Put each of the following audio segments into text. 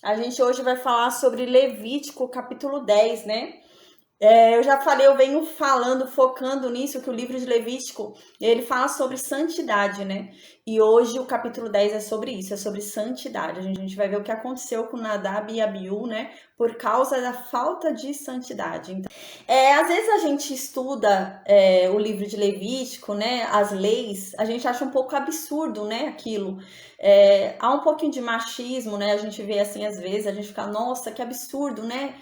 A gente hoje vai falar sobre Levítico, capítulo 10, né? Eu já falei, eu venho falando, focando nisso, que o livro de Levítico, ele fala sobre santidade, né? E hoje o capítulo 10 é sobre isso, é sobre santidade. A gente vai ver o que aconteceu com Nadab e Abiú, né? Por causa da falta de santidade. Então, às vezes a gente estuda o livro de Levítico, né? As leis, a gente acha um pouco absurdo, né? Aquilo. Há um pouquinho de machismo, né? A gente vê assim, às vezes, a gente fica, nossa, que absurdo, né?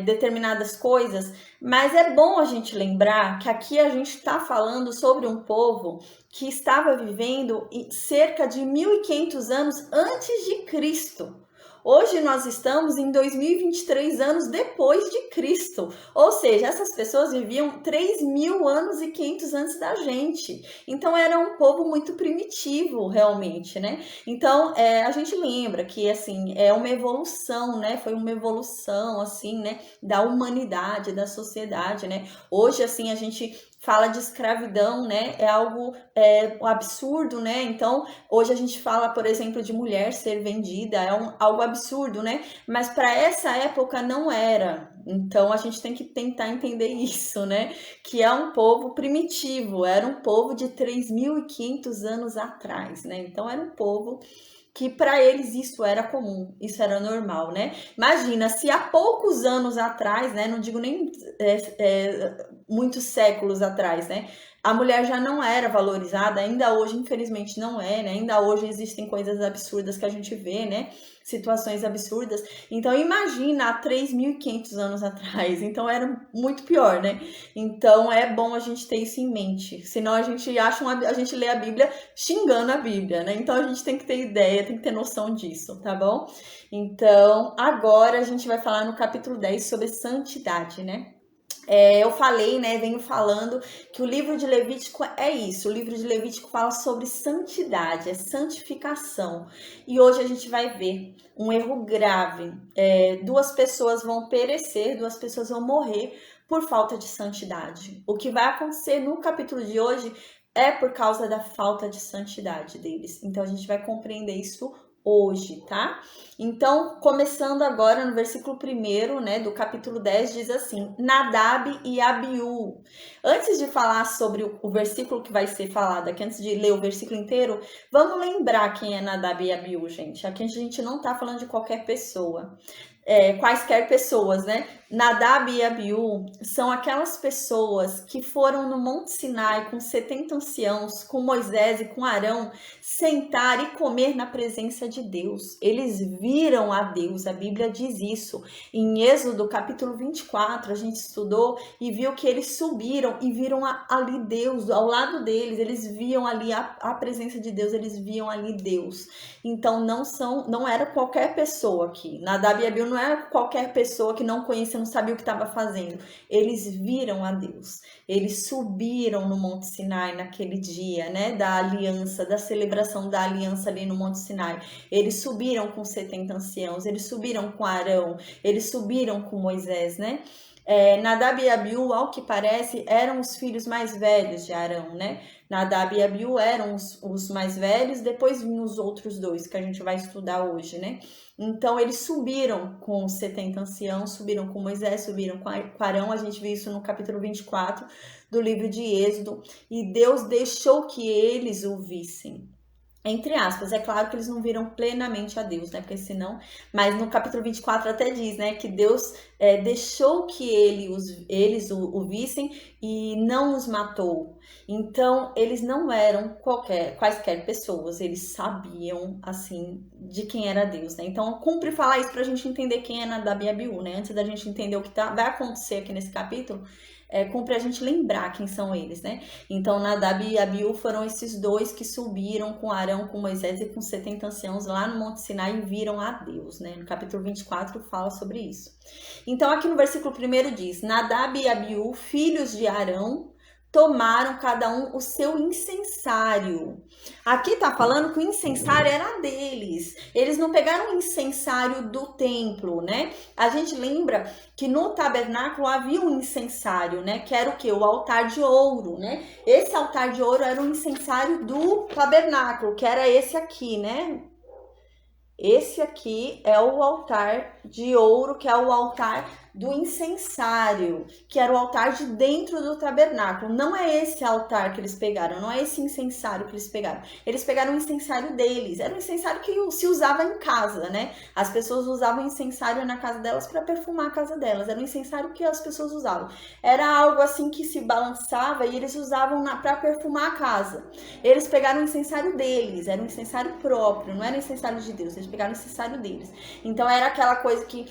Determinadas coisas, mas é bom a gente lembrar que aqui a gente está falando sobre um povo que estava vivendo cerca de 1500 anos antes de Cristo. Hoje nós estamos em 2023 anos depois de Cristo, ou seja, essas pessoas viviam 3.000 anos e 500 antes da gente. Então era um povo muito primitivo, realmente, né? Então a gente lembra que assim é uma evolução, né? Foi uma evolução assim, né? Da humanidade, da sociedade, né? Hoje assim a gente fala de escravidão, né? É algo um absurdo, né? Então, hoje a gente fala, por exemplo, de mulher ser vendida, algo absurdo, né? Mas para essa época não era. Então, a gente tem que tentar entender isso, né? Que é um povo primitivo, era um povo de 3.500 anos atrás, né? Então, era um povo que para eles isso era comum, isso era normal, né? Imagina, se há poucos anos atrás, né? Não digo nem muitos séculos atrás, né? A mulher já não era valorizada, ainda hoje, infelizmente, não é, né? Ainda hoje existem coisas absurdas que a gente vê, né? Situações absurdas. Então, imagina há 3.500 anos atrás. Então, era muito pior, né? Então, é bom a gente ter isso em mente. Senão, a gente a gente lê a Bíblia xingando a Bíblia, né? Então, a gente tem que ter ideia, tem que ter noção disso, tá bom? Então, agora a gente vai falar no capítulo 10 sobre santidade, né? Eu falei, né, venho falando que o livro de Levítico é isso. O livro de Levítico fala sobre santidade, é santificação. E hoje a gente vai ver um erro grave. Duas pessoas vão perecer, duas pessoas vão morrer por falta de santidade. O que vai acontecer no capítulo de hoje é por causa da falta de santidade deles. Então a gente vai compreender isso hoje, tá? Então, começando agora no versículo 1, né, do capítulo 10, diz assim: Nadab e Abiú. Antes de falar sobre o versículo que vai ser falado aqui, antes de ler o versículo inteiro, vamos lembrar quem é Nadab e Abiú, gente. Aqui a gente não tá falando de qualquer pessoa. Quaisquer pessoas, né? Nadab e Abiú são aquelas pessoas que foram no Monte Sinai com 70 anciãos, com Moisés e com Arão, sentar e comer na presença de Deus. Eles viram a Deus, a Bíblia diz isso. Em Êxodo, capítulo 24, a gente estudou e viu que eles subiram e viram ali Deus, ao lado deles, eles viam ali a presença de Deus, eles viam ali Deus. Então, não era qualquer pessoa aqui. Nadab e Abiú não era qualquer pessoa que não conhecia, não sabia o que estava fazendo. Eles viram a Deus. Eles subiram no Monte Sinai naquele dia, né? Da aliança, da celebração da aliança ali no Monte Sinai. Eles subiram com 70 anciãos, eles subiram com Arão, eles subiram com Moisés, né? Nadab e Abiú, ao que parece, eram os filhos mais velhos de Arão, né? Nadab e Abiú eram os mais velhos, depois vinham os outros dois, que a gente vai estudar hoje, né? Então, eles subiram com os 70 anciãos, subiram com Moisés, subiram com Arão, a gente viu isso no capítulo 24 do livro de Êxodo, e Deus deixou que eles o vissem. Entre aspas, é claro que eles não viram plenamente a Deus, né? Porque senão, mas no capítulo 24 até diz, né? Que Deus deixou que eles o vissem e não os matou. Então, eles não eram quaisquer pessoas, eles sabiam, assim, de quem era Deus, né? Então, cumpre falar isso pra gente entender quem é Nadab e Abiú, né? Antes da gente entender o que vai acontecer aqui nesse capítulo, cumpre a gente lembrar quem são eles, né? Então, Nadab e Abiú foram esses dois que subiram com Arão, com Moisés e com 70 anciãos lá no Monte Sinai e viram a Deus, né? No capítulo 24 fala sobre isso. Então, aqui no versículo 1 diz: Nadab e Abiú, filhos de Arão, tomaram cada um o seu incensário. Aqui tá falando que o incensário era deles. Eles não pegaram o incensário do templo, né? A gente lembra que no tabernáculo havia um incensário, né? Que era o quê? O altar de ouro, né? Esse altar de ouro era o incensário do tabernáculo, que era esse aqui, né? Esse aqui é o altar de ouro, que é o altar do incensário, que era o altar de dentro do tabernáculo. Não é esse altar que eles pegaram, não é esse incensário que eles pegaram. Eles pegaram o incensário deles. Era um incensário que se usava em casa, né? As pessoas usavam incensário na casa delas para perfumar a casa delas. Era um incensário que as pessoas usavam. Era algo assim que se balançava e eles usavam para perfumar a casa. Eles pegaram o incensário deles, era um incensário próprio, não era o incensário de Deus. Eles pegaram o incensário deles. Então era aquela coisa que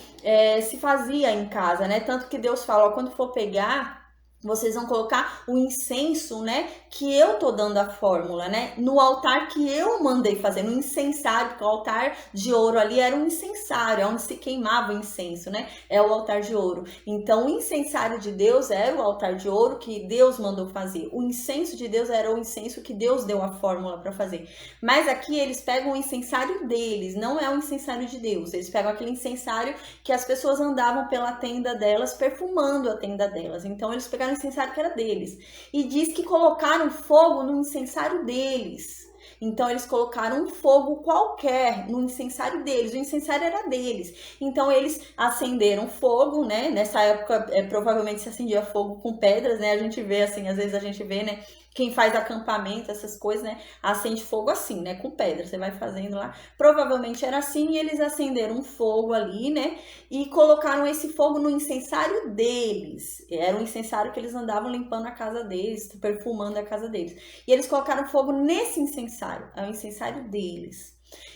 se fazia em casa, né? Tanto que Deus fala, ó, quando for pegar, vocês vão colocar o incenso, né? Que eu tô dando a fórmula, né? No altar que eu mandei fazer, no incensário, porque o altar de ouro ali era um incensário, é onde se queimava o incenso, né? É o altar de ouro. Então, o incensário de Deus era o altar de ouro que Deus mandou fazer. O incenso de Deus era o incenso que Deus deu a fórmula para fazer. Mas aqui eles pegam o incensário deles, não é o incensário de Deus. Eles pegam aquele incensário que as pessoas andavam pela tenda delas, perfumando a tenda delas. Então, eles pegaram o incensário que era deles. E diz que colocaram fogo no incensário deles. Então, eles colocaram um fogo qualquer no incensário deles. O incensário era deles. Então, eles acenderam fogo, né? Nessa época, provavelmente se acendia fogo com pedras, né? A gente vê, assim, às vezes a gente vê, né? Quem faz acampamento, essas coisas, né? Acende fogo assim, né? Com pedra. Você vai fazendo lá. Provavelmente era assim e eles acenderam um fogo ali, né? E colocaram esse fogo no incensário deles. Era um incensário que eles andavam limpando a casa deles, perfumando a casa deles. E eles colocaram fogo nesse incensário. É o incensário deles.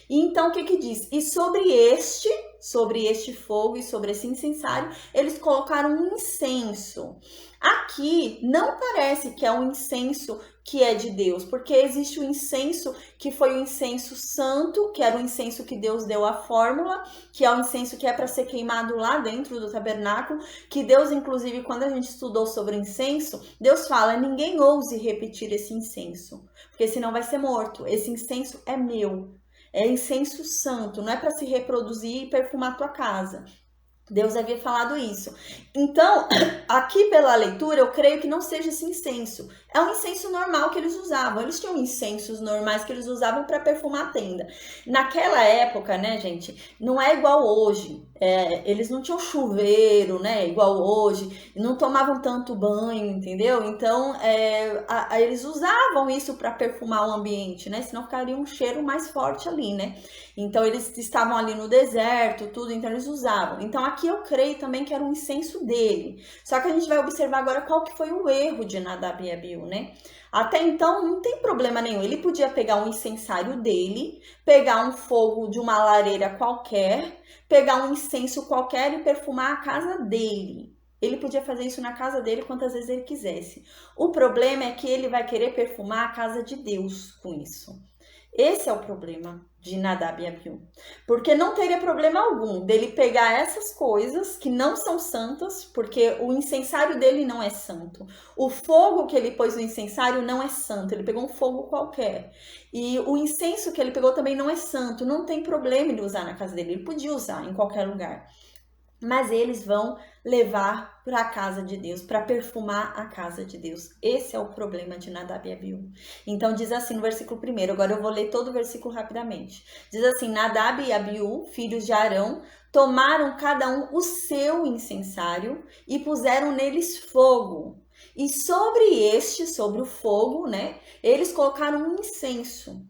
E então o que que diz? E sobre este fogo e sobre esse incensário, eles colocaram um incenso. Aqui não parece que é um incenso que é de Deus, porque existe o incenso que foi o incenso santo, que era o incenso que Deus deu a fórmula, que é o incenso que é para ser queimado lá dentro do tabernáculo, que Deus, inclusive, quando a gente estudou sobre o incenso, Deus fala, ninguém ouse repetir esse incenso, porque senão vai ser morto. Esse incenso é meu. É incenso santo, não é para se reproduzir e perfumar a tua casa. Deus havia falado isso. Então, aqui pela leitura, eu creio que não seja esse incenso. É um incenso normal que eles usavam. Eles tinham incensos normais que eles usavam para perfumar a tenda. Naquela época, né, gente, não é igual hoje. Eles não tinham chuveiro, né, igual hoje. Não tomavam tanto banho, entendeu? Então, eles usavam isso para perfumar o ambiente, né? Senão ficaria um cheiro mais forte ali, né? Então, eles estavam ali no deserto, tudo, então eles usavam. Então, aqui eu creio também que era um incenso dele. Só que a gente vai observar agora qual que foi o erro de Nadab e Abiú, né? Até então, não tem problema nenhum. Ele podia pegar um incensário dele, pegar um fogo de uma lareira qualquer, pegar um incenso qualquer e perfumar a casa dele. Ele podia fazer isso na casa dele quantas vezes ele quisesse. O problema é que ele vai querer perfumar a casa de Deus com isso. Esse é o problema de Nadab e Abiú. Porque não teria problema algum dele pegar essas coisas que não são santas, porque o incensário dele não é santo. O fogo que ele pôs no incensário não é santo, ele pegou um fogo qualquer. E o incenso que ele pegou também não é santo, não tem problema ele usar na casa dele, ele podia usar em qualquer lugar. Mas eles vão levar para a casa de Deus, para perfumar a casa de Deus. Esse é o problema de Nadab e Abiú. Então diz assim no versículo 1, agora eu vou ler todo o versículo rapidamente. Diz assim, Nadab e Abiú, filhos de Arão, tomaram cada um o seu incensário e puseram neles fogo. E sobre o fogo, né, eles colocaram um incenso.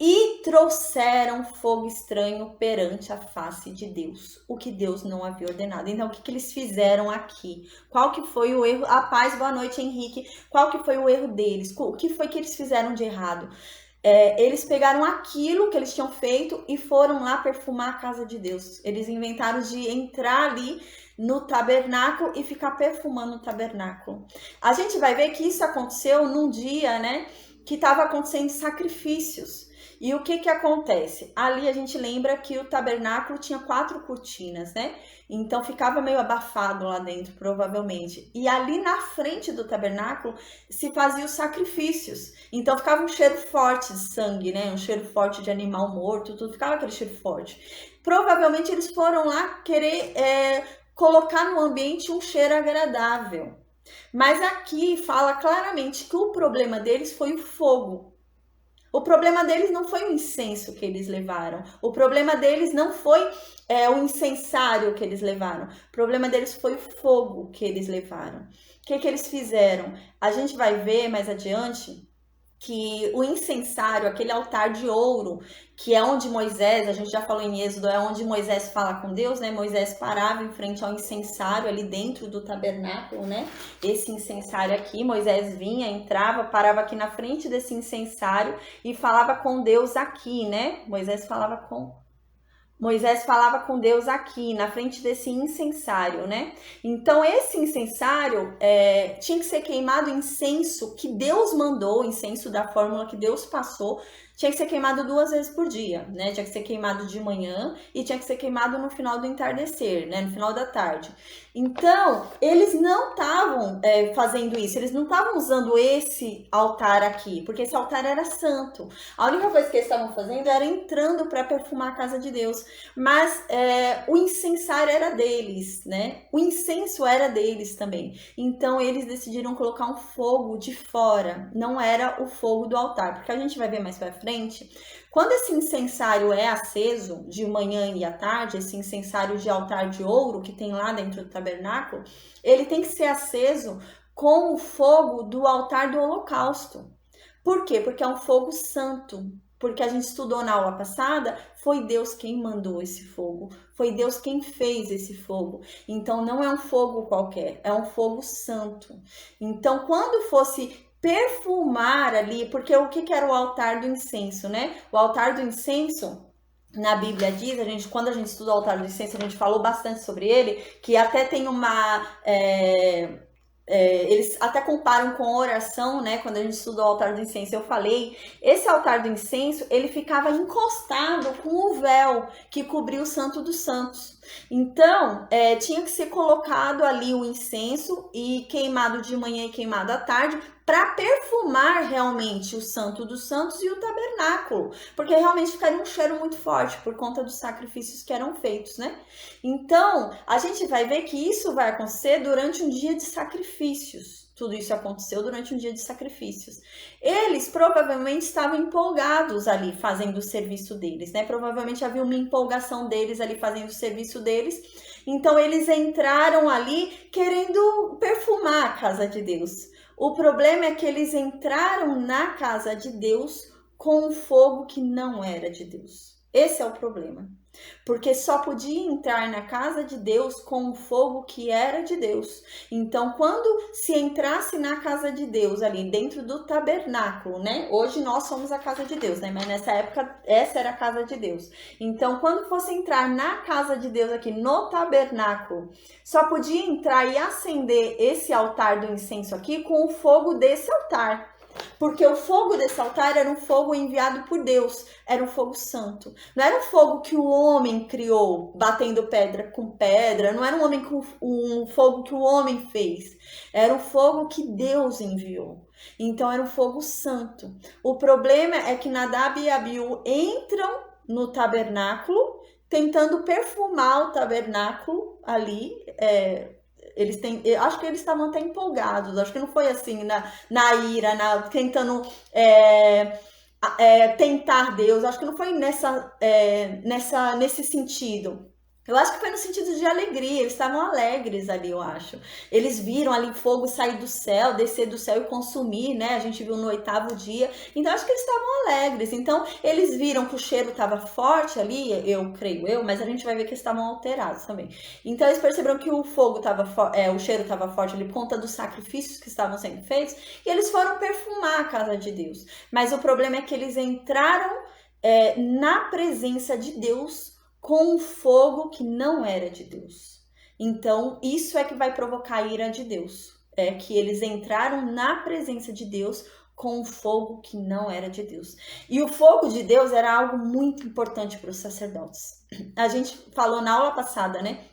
E trouxeram fogo estranho perante a face de Deus, o que Deus não havia ordenado. Então, o que eles fizeram aqui? Qual que foi o erro? A paz, boa noite, Henrique. Qual que foi o erro deles? O que foi que eles fizeram de errado? Eles pegaram aquilo que eles tinham feito e foram lá perfumar a casa de Deus. Eles inventaram de entrar ali no tabernáculo e ficar perfumando o tabernáculo. A gente vai ver que isso aconteceu num dia, né, que estava acontecendo sacrifícios. E o que que acontece? Ali a gente lembra que o tabernáculo tinha 4 cortinas, né? Então ficava meio abafado lá dentro, provavelmente. E ali na frente do tabernáculo se faziam os sacrifícios. Então ficava um cheiro forte de sangue, né? Um cheiro forte de animal morto, tudo ficava aquele cheiro forte. Provavelmente eles foram lá querer colocar no ambiente um cheiro agradável. Mas aqui fala claramente que o problema deles foi o fogo. O problema deles não foi o incenso que eles levaram. O problema deles não foi o incensário que eles levaram. O problema deles foi o fogo que eles levaram. O que eles fizeram? A gente vai ver mais adiante que o incensário, aquele altar de ouro, que é onde Moisés, a gente já falou em Êxodo, é onde Moisés fala com Deus, né? Moisés parava em frente ao incensário ali dentro do tabernáculo, né? Esse incensário aqui, Moisés vinha, entrava, parava aqui na frente desse incensário e falava com Deus aqui, né? Moisés falava com Deus aqui, na frente desse incensário, né? Então, esse incensário tinha que ser queimado incenso que Deus mandou, incenso da fórmula que Deus passou, tinha que ser queimado 2 vezes por dia, né? Tinha que ser queimado de manhã e tinha que ser queimado no final do entardecer, né? No final da tarde. Então, eles não estavam fazendo isso, eles não estavam usando esse altar aqui, porque esse altar era santo. A única coisa que eles estavam fazendo era entrando para perfumar a casa de Deus. Mas o incensário era deles, né? O incenso era deles também. Então, eles decidiram colocar um fogo de fora, não era o fogo do altar, porque a gente vai ver mais para frente. Quando esse incensário é aceso de manhã e à tarde, esse incensário de altar de ouro que tem lá dentro do tabernáculo, ele tem que ser aceso com o fogo do altar do holocausto. Por quê? Porque é um fogo santo. Porque a gente estudou na aula passada, foi Deus quem mandou esse fogo. Foi Deus quem fez esse fogo. Então, não é um fogo qualquer, é um fogo santo. Então, quando fosse perfumar ali, porque o que era o altar do incenso, né? O altar do incenso, na Bíblia diz, quando a gente estuda o altar do incenso, a gente falou bastante sobre ele, que até tem uma... eles até comparam com oração, né? Quando a gente estuda o altar do incenso, eu falei, esse altar do incenso, ele ficava encostado com o véu que cobria o Santo dos Santos. Então, tinha que ser colocado ali o incenso e queimado de manhã e queimado à tarde para perfumar realmente o Santo dos Santos e o tabernáculo, porque realmente ficaria um cheiro muito forte por conta dos sacrifícios que eram feitos, né? Então, a gente vai ver que isso vai acontecer durante um dia de sacrifícios. Tudo isso aconteceu durante um dia de sacrifícios. Eles provavelmente estavam empolgados ali fazendo o serviço deles, né? Provavelmente havia uma empolgação deles ali fazendo o serviço deles. Então, eles entraram ali querendo perfumar a casa de Deus. O problema é que eles entraram na casa de Deus com um fogo que não era de Deus. Esse é o problema. Porque só podia entrar na casa de Deus com um fogo que era de Deus. Então, quando se entrasse na casa de Deus, ali dentro do tabernáculo, né? Hoje nós somos a casa de Deus, né? Mas nessa época, essa era a casa de Deus. Então, quando fosse entrar na casa de Deus aqui no tabernáculo, só podia entrar e acender esse altar do incenso aqui com o fogo desse altar. Porque o fogo desse altar era um fogo enviado por Deus, era um fogo santo. Não era um fogo que o homem criou, batendo pedra com pedra, não era um fogo que o homem fez. Era um fogo que Deus enviou. Então era um fogo santo. O problema é que Nadab e Abiú entram no tabernáculo, tentando perfumar o tabernáculo ali, eu acho que eles estavam até empolgados, acho que não foi assim na ira, tentando tentar Deus, acho que não foi nesse sentido. Eu acho que foi no sentido de alegria, eles estavam alegres ali, eu acho. Eles viram ali fogo sair do céu, descer do céu e consumir, né? A gente viu no 8º dia. Então, acho que eles estavam alegres. Então, eles viram que o cheiro estava forte ali, mas a gente vai ver que eles estavam alterados também. Então, eles perceberam que o cheiro estava forte ali por conta dos sacrifícios que estavam sendo feitos. E eles foram perfumar a casa de Deus. Mas o problema é que eles entraram na presença de Deus com um fogo que não era de Deus. Então, isso é que vai provocar a ira de Deus. É que eles entraram na presença de Deus com um fogo que não era de Deus. E o fogo de Deus era algo muito importante para os sacerdotes. A gente falou na aula passada, né?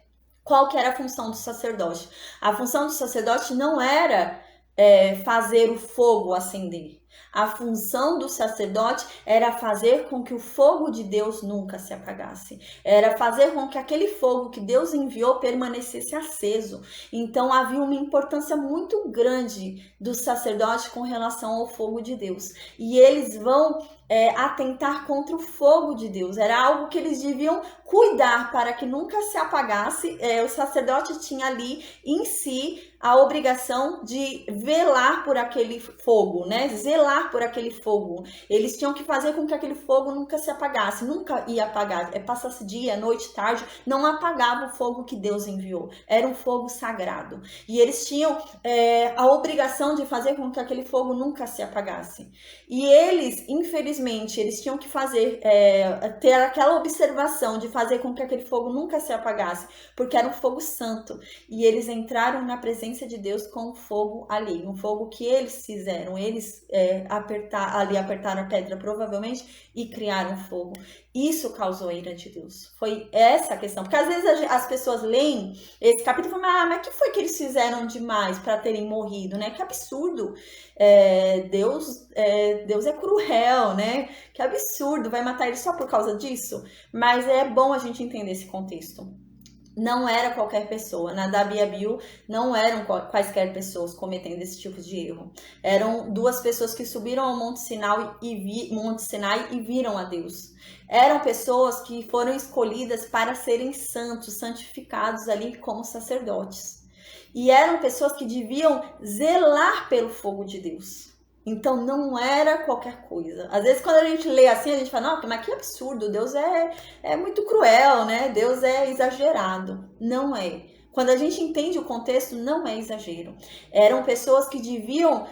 Qual que era a função do sacerdote? A função do sacerdote não era fazer o fogo acender. A função do sacerdote era fazer com que o fogo de Deus nunca se apagasse. Era fazer com que aquele fogo que Deus enviou permanecesse aceso. Então havia uma importância muito grande do sacerdote com relação ao fogo de Deus. E eles vão atentar contra o fogo de Deus. Era algo que eles deviam cuidar para que nunca se apagasse. O sacerdote tinha ali em si a obrigação de velar por aquele fogo, né? Zelar por aquele fogo. Eles tinham que fazer com que aquele fogo nunca se apagasse, nunca ia apagar. Passasse dia, noite, tarde, não apagava o fogo que Deus enviou. Era um fogo sagrado. E eles tinham a obrigação de fazer com que aquele fogo nunca se apagasse. E eles, infelizmente, eles tinham que fazer, ter aquela observação de fazer com que aquele fogo nunca se apagasse, porque era um fogo santo. E eles entraram na presença de Deus com um fogo alheio, um fogo que eles fizeram. Eles apertaram a pedra, provavelmente, e criaram fogo. Isso causou a ira de Deus. Foi essa a questão. Porque às vezes as pessoas leem esse capítulo e falam, mas o que foi que eles fizeram demais para terem morrido, né? Que absurdo. Deus é cruel, né? Que absurdo, vai matar eles só por causa disso? Mas é bom a gente entender esse contexto. Não era qualquer pessoa. Nadab e Abiú não eram quaisquer pessoas cometendo esse tipo de erro. Eram duas pessoas que subiram ao Monte Sinai e viram a Deus. Eram pessoas que foram escolhidas para serem santos, santificados ali como sacerdotes. E eram pessoas que deviam zelar pelo fogo de Deus. Então não era qualquer coisa. Às vezes quando a gente lê assim, a gente fala, não, mas que absurdo, Deus é muito cruel, né? Deus é exagerado. Não é. Quando a gente entende o contexto, não é exagero. Eram pessoas que deviam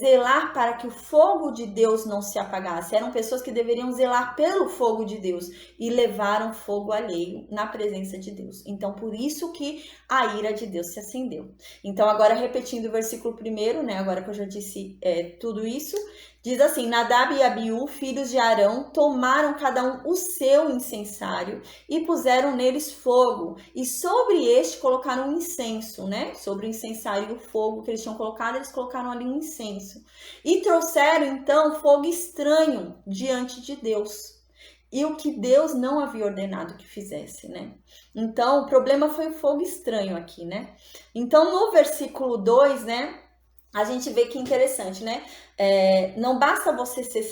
zelar para que o fogo de Deus não se apagasse. Eram pessoas que deveriam zelar pelo fogo de Deus e levaram fogo alheio na presença de Deus. Então, por isso que a ira de Deus se acendeu. Então, agora repetindo o versículo 1, né? Agora que eu já disse tudo isso, diz assim, Nadab e Abiú, filhos de Arão, tomaram cada um o seu incensário e puseram neles fogo. E sobre este colocaram um incenso, né? Sobre o incensário e o fogo que eles tinham colocado, eles colocaram ali um incenso. E trouxeram, então, fogo estranho diante de Deus. E o que Deus não havia ordenado que fizesse, né? Então, o problema foi o fogo estranho aqui, né? Então, no versículo 2, né? A gente vê que interessante, né? Não basta você ser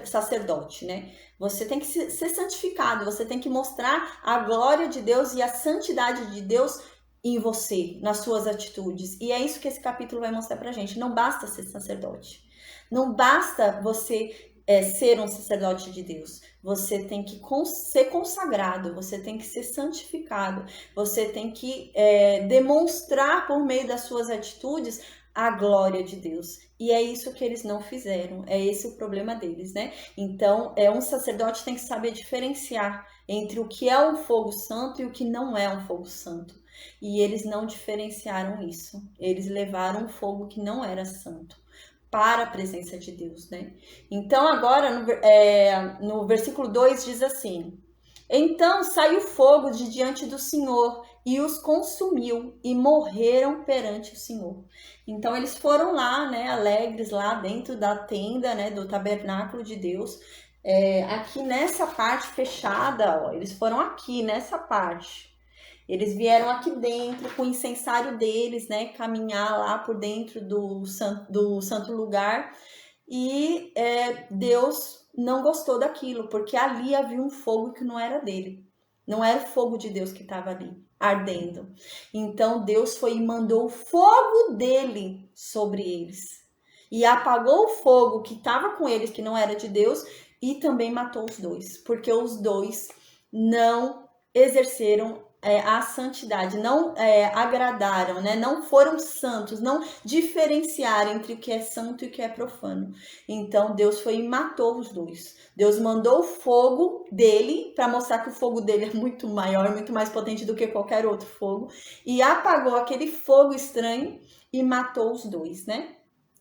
sacerdote, né? Você tem que ser santificado, você tem que mostrar a glória de Deus e a santidade de Deus em você, nas suas atitudes. E é isso que esse capítulo vai mostrar pra gente. Não basta ser sacerdote. Não basta você ser um sacerdote de Deus. Você tem que ser consagrado, você tem que ser santificado, você tem que demonstrar por meio das suas atitudes a glória de Deus. E é isso que eles não fizeram. É esse o problema deles, né? Então, um sacerdote tem que saber diferenciar entre o que é um fogo santo e o que não é um fogo santo. E eles não diferenciaram isso. Eles levaram um fogo que não era santo para a presença de Deus, né? Então, agora, no versículo 2 diz assim, então saiu fogo de diante do Senhor e os consumiu e morreram perante o Senhor. Então eles foram lá, né, alegres lá dentro da tenda, né, do tabernáculo de Deus, aqui nessa parte fechada, ó, eles foram aqui nessa parte. Eles vieram aqui dentro com o incensário deles, né, caminhar lá por dentro do santo lugar e Deus não gostou daquilo, porque ali havia um fogo que não era dele. Não era o fogo de Deus que estava ali, ardendo. Então Deus foi e mandou o fogo dele sobre eles. E apagou o fogo que estava com eles, que não era de Deus, e também matou os dois. Porque os dois não exerceram a santidade, não agradaram, né? Não foram santos, não diferenciaram entre o que é santo e o que é profano. Então Deus foi e matou os dois. Deus mandou o fogo dele para mostrar que o fogo dele é muito maior, muito mais potente do que qualquer outro fogo, e apagou aquele fogo estranho e matou os dois, né?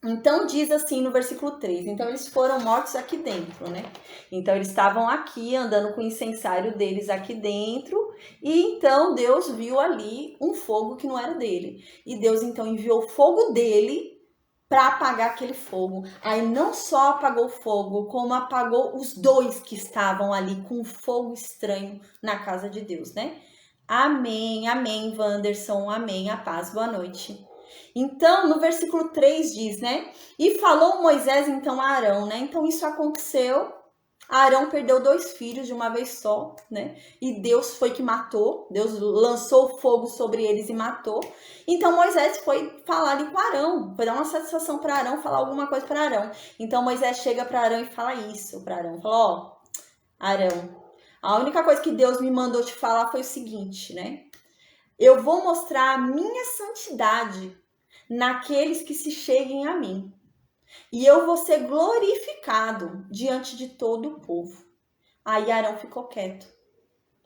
Então diz assim no versículo 3, então eles foram mortos aqui dentro, né? Então eles estavam aqui andando com o incensário deles aqui dentro, e então Deus viu ali um fogo que não era dele. E Deus então enviou o fogo dele para apagar aquele fogo. Aí não só apagou o fogo, como apagou os dois que estavam ali com fogo estranho na casa de Deus, né? Amém, amém, Wanderson, amém, a paz, boa noite. Então, no versículo 3 diz, né? E falou Moisés então a Arão, né? Então isso aconteceu, Arão perdeu 2 filhos de uma vez só, né? E Deus foi que matou. Deus lançou fogo sobre eles e matou. Então Moisés foi falar ali com Arão, foi dar uma satisfação para Arão, falar alguma coisa para Arão. Então Moisés chega para Arão e fala isso para Arão. Fala, ó, Arão, a única coisa que Deus me mandou te falar foi o seguinte, né? Eu vou mostrar a minha santidade naqueles que se cheguem a mim. E eu vou ser glorificado diante de todo o povo. Aí Arão ficou quieto,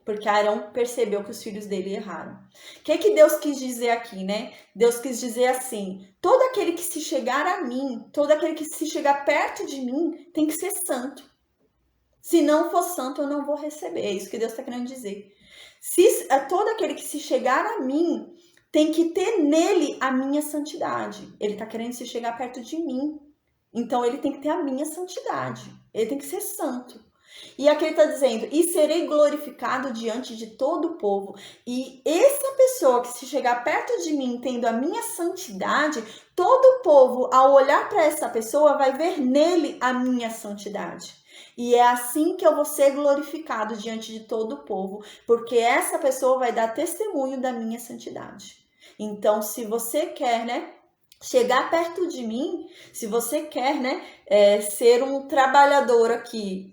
porque Arão percebeu que os filhos dele erraram. O que Deus quis dizer aqui, né? Deus quis dizer assim, todo aquele que se chegar a mim, todo aquele que se chegar perto de mim, tem que ser santo. Se não for santo, eu não vou receber. É isso que Deus está querendo dizer. Todo aquele que se chegar a mim, tem que ter nele a minha santidade. Ele está querendo se chegar perto de mim. Então, ele tem que ter a minha santidade. Ele tem que ser santo. E aqui ele está dizendo, e serei glorificado diante de todo o povo. E essa pessoa que se chegar perto de mim, tendo a minha santidade, todo o povo, ao olhar para essa pessoa, vai ver nele a minha santidade. E é assim que eu vou ser glorificado diante de todo o povo, porque essa pessoa vai dar testemunho da minha santidade. Então, se você quer, né, chegar perto de mim, se você quer, né, ser um trabalhador aqui,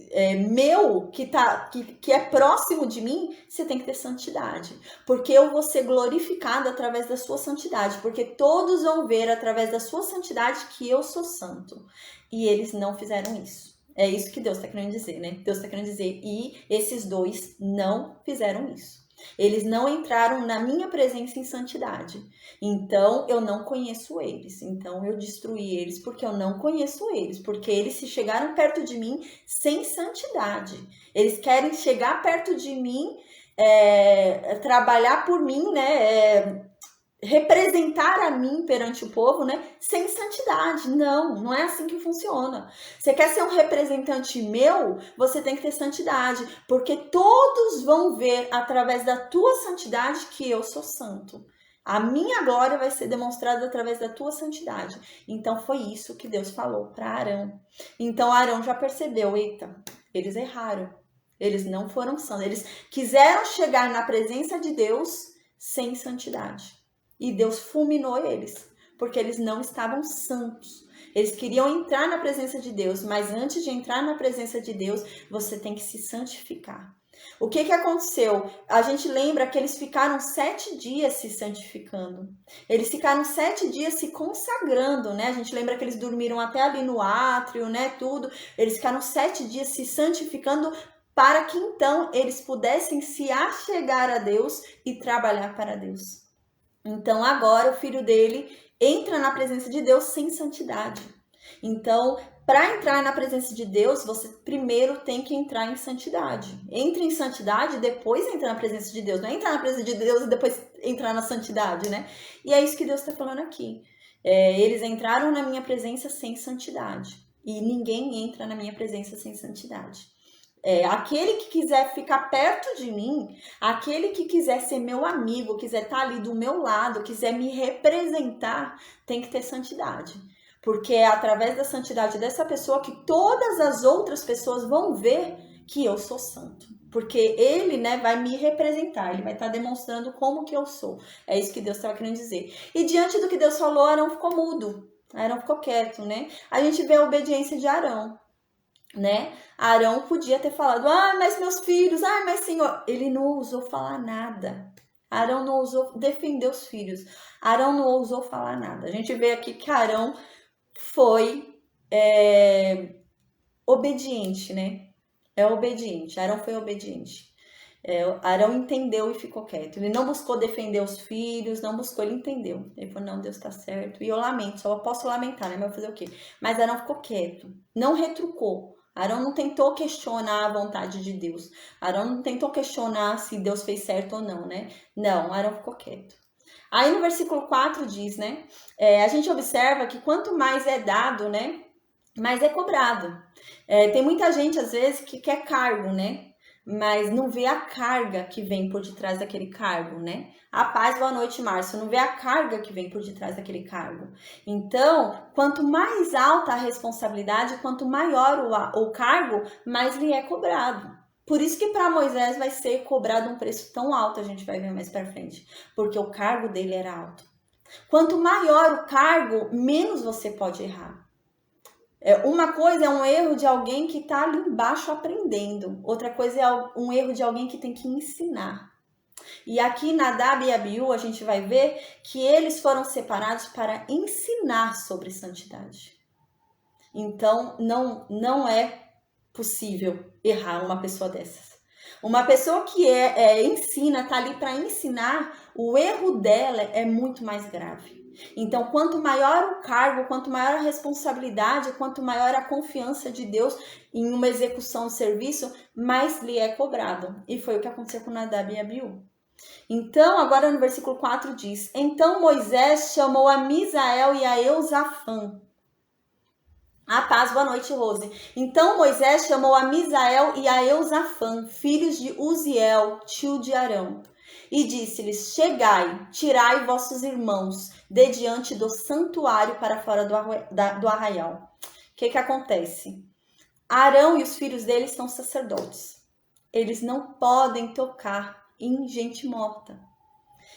meu, que é próximo de mim, você tem que ter santidade. Porque eu vou ser glorificado através da sua santidade. Porque todos vão ver através da sua santidade que eu sou santo. E eles não fizeram isso. É isso que Deus está querendo dizer, né? Deus está querendo dizer, e esses 2 não fizeram isso. Eles não entraram na minha presença em santidade. Então, eu não conheço eles. Então, eu destruí eles porque eu não conheço eles. Porque eles se chegaram perto de mim sem santidade. Eles querem chegar perto de mim, trabalhar por mim, né? Representar a mim perante o povo, né? Sem santidade. Não é assim que funciona. Você quer ser um representante meu, você tem que ter santidade, porque todos vão ver através da tua santidade que eu sou santo. A minha glória vai ser demonstrada através da tua santidade. Então foi isso que Deus falou para Arão. Então Arão já percebeu, eita, eles erraram. Eles não foram santos. Eles quiseram chegar na presença de Deus sem santidade. E Deus fulminou eles, porque eles não estavam santos. Eles queriam entrar na presença de Deus, mas antes de entrar na presença de Deus, você tem que se santificar. O que aconteceu? A gente lembra que eles ficaram 7 dias se santificando. Eles ficaram 7 dias se consagrando, né? A gente lembra que eles dormiram até ali no átrio, né? Tudo. Eles ficaram 7 dias se santificando para que então eles pudessem se achegar a Deus e trabalhar para Deus. Então, agora o filho dele entra na presença de Deus sem santidade. Então, para entrar na presença de Deus, você primeiro tem que entrar em santidade. Entre em santidade, depois entra na presença de Deus. Não é entrar na presença de Deus e depois entrar na santidade, né? E é isso que Deus está falando aqui. Eles entraram na minha presença sem santidade. E ninguém entra na minha presença sem santidade. Aquele que quiser ficar perto de mim, aquele que quiser ser meu amigo, quiser estar ali do meu lado, quiser me representar, tem que ter santidade. Porque é através da santidade dessa pessoa que todas as outras pessoas vão ver que eu sou santo. Porque ele, né, vai me representar, ele vai estar demonstrando como que eu sou. É isso que Deus estava querendo dizer. E diante do que Deus falou, Arão ficou mudo. Arão ficou quieto, né? A gente vê a obediência de Arão. Né? Arão podia ter falado, mas meus filhos, mas Senhor, ele não ousou falar nada. Arão não ousou defender os filhos. Arão não ousou falar nada. A gente vê aqui que Arão foi obediente, né? Obediente. Arão foi obediente. Arão entendeu e ficou quieto. Ele não buscou defender os filhos, não buscou, ele entendeu. Ele falou, não, Deus tá certo. E eu lamento, só posso lamentar, né? Mas fazer o quê? Mas Arão ficou quieto, não retrucou. Arão não tentou questionar a vontade de Deus. Arão não tentou questionar se Deus fez certo ou não, né? Não, Arão ficou quieto. Aí no versículo 4 diz, né? A gente observa que quanto mais é dado, né? Mais é cobrado. Tem muita gente, às vezes, que quer cargo, né? mas não vê a carga que vem por detrás daquele cargo, né? A paz, boa noite, Márcio. Não vê a carga que vem por detrás daquele cargo. Então, quanto mais alta a responsabilidade, quanto maior o cargo, mais lhe é cobrado. Por isso que para Moisés vai ser cobrado um preço tão alto, a gente vai ver mais para frente, porque o cargo dele era alto. Quanto maior o cargo, menos você pode errar. Uma coisa é um erro de alguém que está ali embaixo aprendendo. Outra coisa é um erro de alguém que tem que ensinar. E aqui Nadab e Abiú a gente vai ver que eles foram separados para ensinar sobre santidade. Então não é possível errar uma pessoa dessas. Uma pessoa que ensina, está ali para ensinar, o erro dela é muito mais grave. Então, quanto maior o cargo, quanto maior a responsabilidade, quanto maior a confiança de Deus em uma execução de serviço, mais lhe é cobrado. E foi o que aconteceu com Nadab e Abiú. Então, agora no versículo 4 diz: Então Moisés chamou a Misael e a Eusafã. A paz, boa noite, Rose. Então Moisés chamou a Misael e a Eusafã, filhos de Uziel, tio de Arão. E disse-lhes: Chegai, tirai vossos irmãos de diante do santuário para fora do arraial. O que acontece? Arão e os filhos dele são sacerdotes. Eles não podem tocar em gente morta.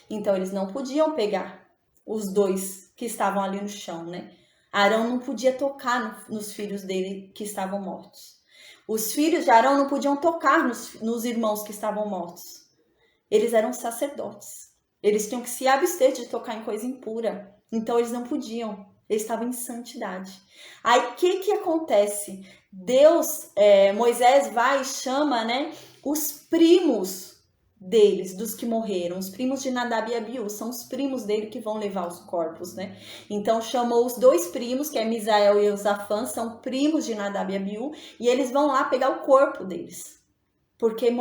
Então eles não podiam pegar os dois que estavam ali no chão, né? Arão não podia tocar nos filhos dele que estavam mortos. Os filhos de Arão não podiam tocar nos irmãos que estavam mortos. Eles eram sacerdotes. Eles tinham que se abster de tocar em coisa impura. Então eles não podiam. Eles estavam em santidade. Aí o que acontece? Moisés vai e chama, né, os primos deles, dos que morreram, os primos de Nadab e Abiú, são os primos dele que vão levar os corpos, né? Então chamou os dois primos, que é Misael e Eusafã, são primos de Nadab e Abiú, e eles vão lá pegar o corpo deles. Porque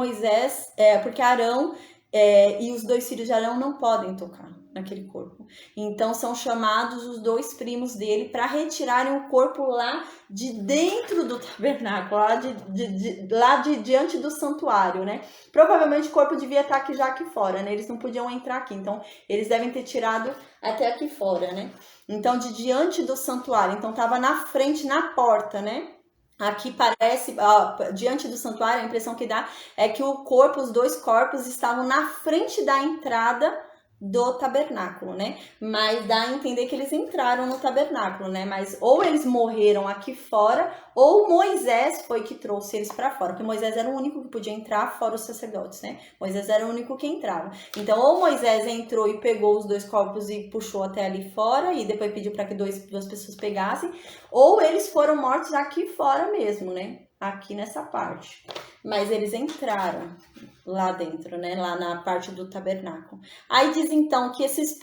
porque Arão e os dois filhos de Arão não podem tocar naquele corpo. Então são chamados os dois primos dele para retirarem o corpo lá de dentro do tabernáculo, lá de diante do santuário, né? Provavelmente o corpo devia estar aqui fora, né? Eles não podiam entrar aqui, então eles devem ter tirado até aqui fora, né? Então de diante do santuário, então estava na frente, na porta, né? Aqui parece, diante do santuário, a impressão que dá é que os dois corpos estavam na frente da entrada do tabernáculo, né? Mas dá a entender que eles entraram no tabernáculo, né? Mas ou eles morreram aqui fora, ou Moisés foi que trouxe eles para fora, porque Moisés era o único que podia entrar, fora os sacerdotes, né? Moisés era o único que entrava. Então, ou Moisés entrou e pegou os dois corpos e puxou até ali fora, e depois pediu para que duas pessoas pegassem, ou eles foram mortos aqui fora mesmo, né? Aqui nessa parte. Mas eles entraram lá dentro, né? Lá na parte do tabernáculo. Aí diz então que esses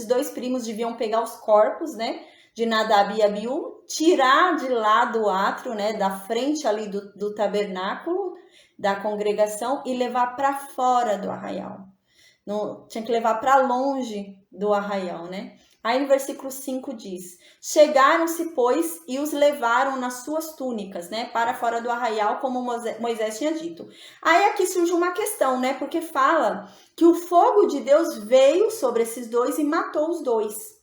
dois primos deviam pegar os corpos, né? De Nadab e Abiú, tirar de lá do átrio, né? Da frente ali do tabernáculo, da congregação, e levar para fora do arraial. Tinha que levar para longe do arraial, né? Aí no versículo 5 diz: Chegaram-se, pois, e os levaram nas suas túnicas, né, para fora do arraial, como Moisés tinha dito. Aí aqui surge uma questão, né, porque fala que o fogo de Deus veio sobre esses dois e matou os dois.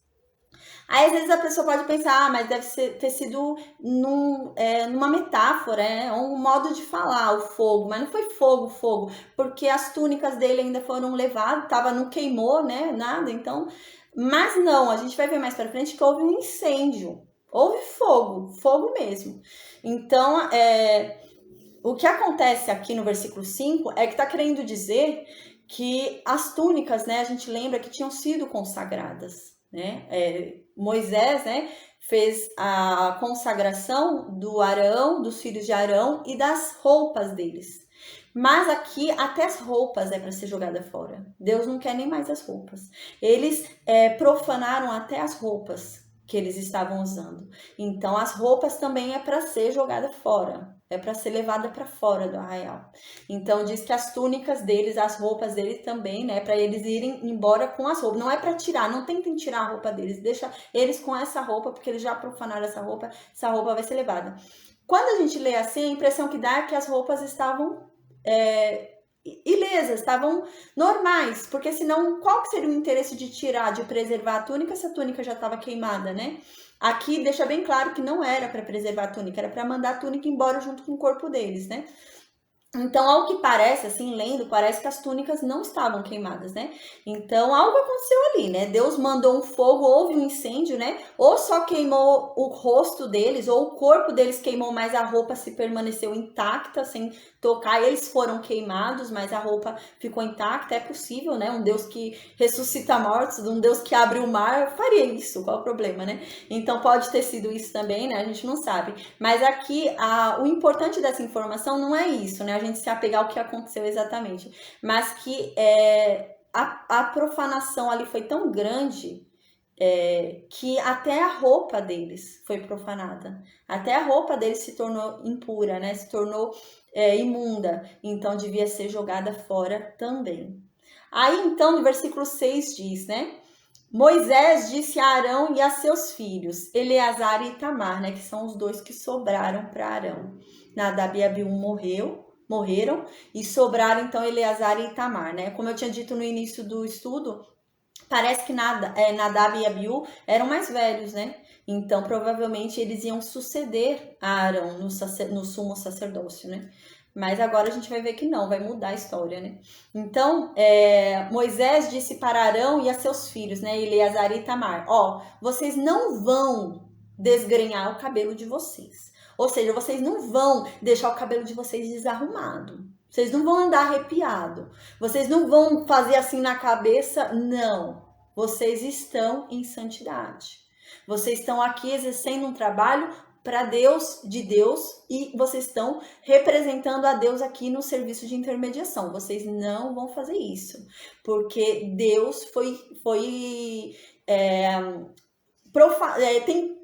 Aí às vezes a pessoa pode pensar, mas deve ter sido numa metáfora, um modo de falar o fogo, mas não foi fogo, porque as túnicas dele ainda foram levadas, não queimou, né, nada, então... Mas não, a gente vai ver mais para frente que houve um incêndio, houve fogo mesmo. Então, o que acontece aqui no versículo 5 é que está querendo dizer que as túnicas, né, a gente lembra que tinham sido consagradas, né? Moisés, né, fez a consagração do Arão, dos filhos de Arão e das roupas deles. Mas aqui até as roupas é para ser jogada fora. Deus não quer nem mais as roupas. Eles profanaram até as roupas que eles estavam usando. Então as roupas também é para ser jogada fora. É para ser levada para fora do arraial. Então diz que as túnicas deles, as roupas deles também, né, para eles irem embora com as roupas. Não é para tirar, não tentem tirar a roupa deles. Deixa eles com essa roupa, porque eles já profanaram essa roupa vai ser levada. Quando a gente lê assim, a impressão que dá é que as roupas estavam ilesas, estavam normais, porque senão qual que seria o interesse de tirar, de preservar a túnica se a túnica já estava queimada, né? Aqui deixa bem claro que não era para preservar a túnica, era para mandar a túnica embora junto com o corpo deles, né? Então, ao que parece, assim, lendo, parece que as túnicas não estavam queimadas, né? Então, algo aconteceu ali, né? Deus mandou um fogo, houve um incêndio, né? Ou só queimou o rosto deles, ou o corpo deles queimou, mas a roupa se permaneceu intacta, sem tocar. Eles foram queimados, mas a roupa ficou intacta. É possível, né? Um Deus que ressuscita mortos, um Deus que abre o mar, faria isso. Qual o problema, né? Então, pode ter sido isso também, né? A gente não sabe. Mas aqui, o importante dessa informação não é isso, né? A gente se apegar ao que aconteceu exatamente. Mas que a profanação ali foi tão grande que até a roupa deles foi profanada. Até a roupa deles se tornou impura, né? Se tornou imunda. Então, devia ser jogada fora também. Aí, então, no versículo 6 diz, né? Moisés disse a Arão e a seus filhos, Eleazar e Itamar, né, que são os dois que sobraram para Arão. Nadab e Abiú morreram, e sobraram então Eleazar e Itamar, né? Como eu tinha dito no início do estudo, parece que Nadab e Abiú eram mais velhos, né? Então, provavelmente, eles iam suceder a Arão no sumo sacerdócio, né? Mas agora a gente vai ver que não, vai mudar a história, né? Então, Moisés disse para Arão e a seus filhos, né? Eleazar e Itamar, vocês não vão desgrenhar o cabelo de vocês. Ou seja, vocês não vão deixar o cabelo de vocês desarrumado. Vocês não vão andar arrepiado. Vocês não vão fazer assim na cabeça, não. Vocês estão em santidade. Vocês estão aqui exercendo um trabalho para Deus, de Deus, e vocês estão representando a Deus aqui no serviço de intermediação. Vocês não vão fazer isso, porque Deus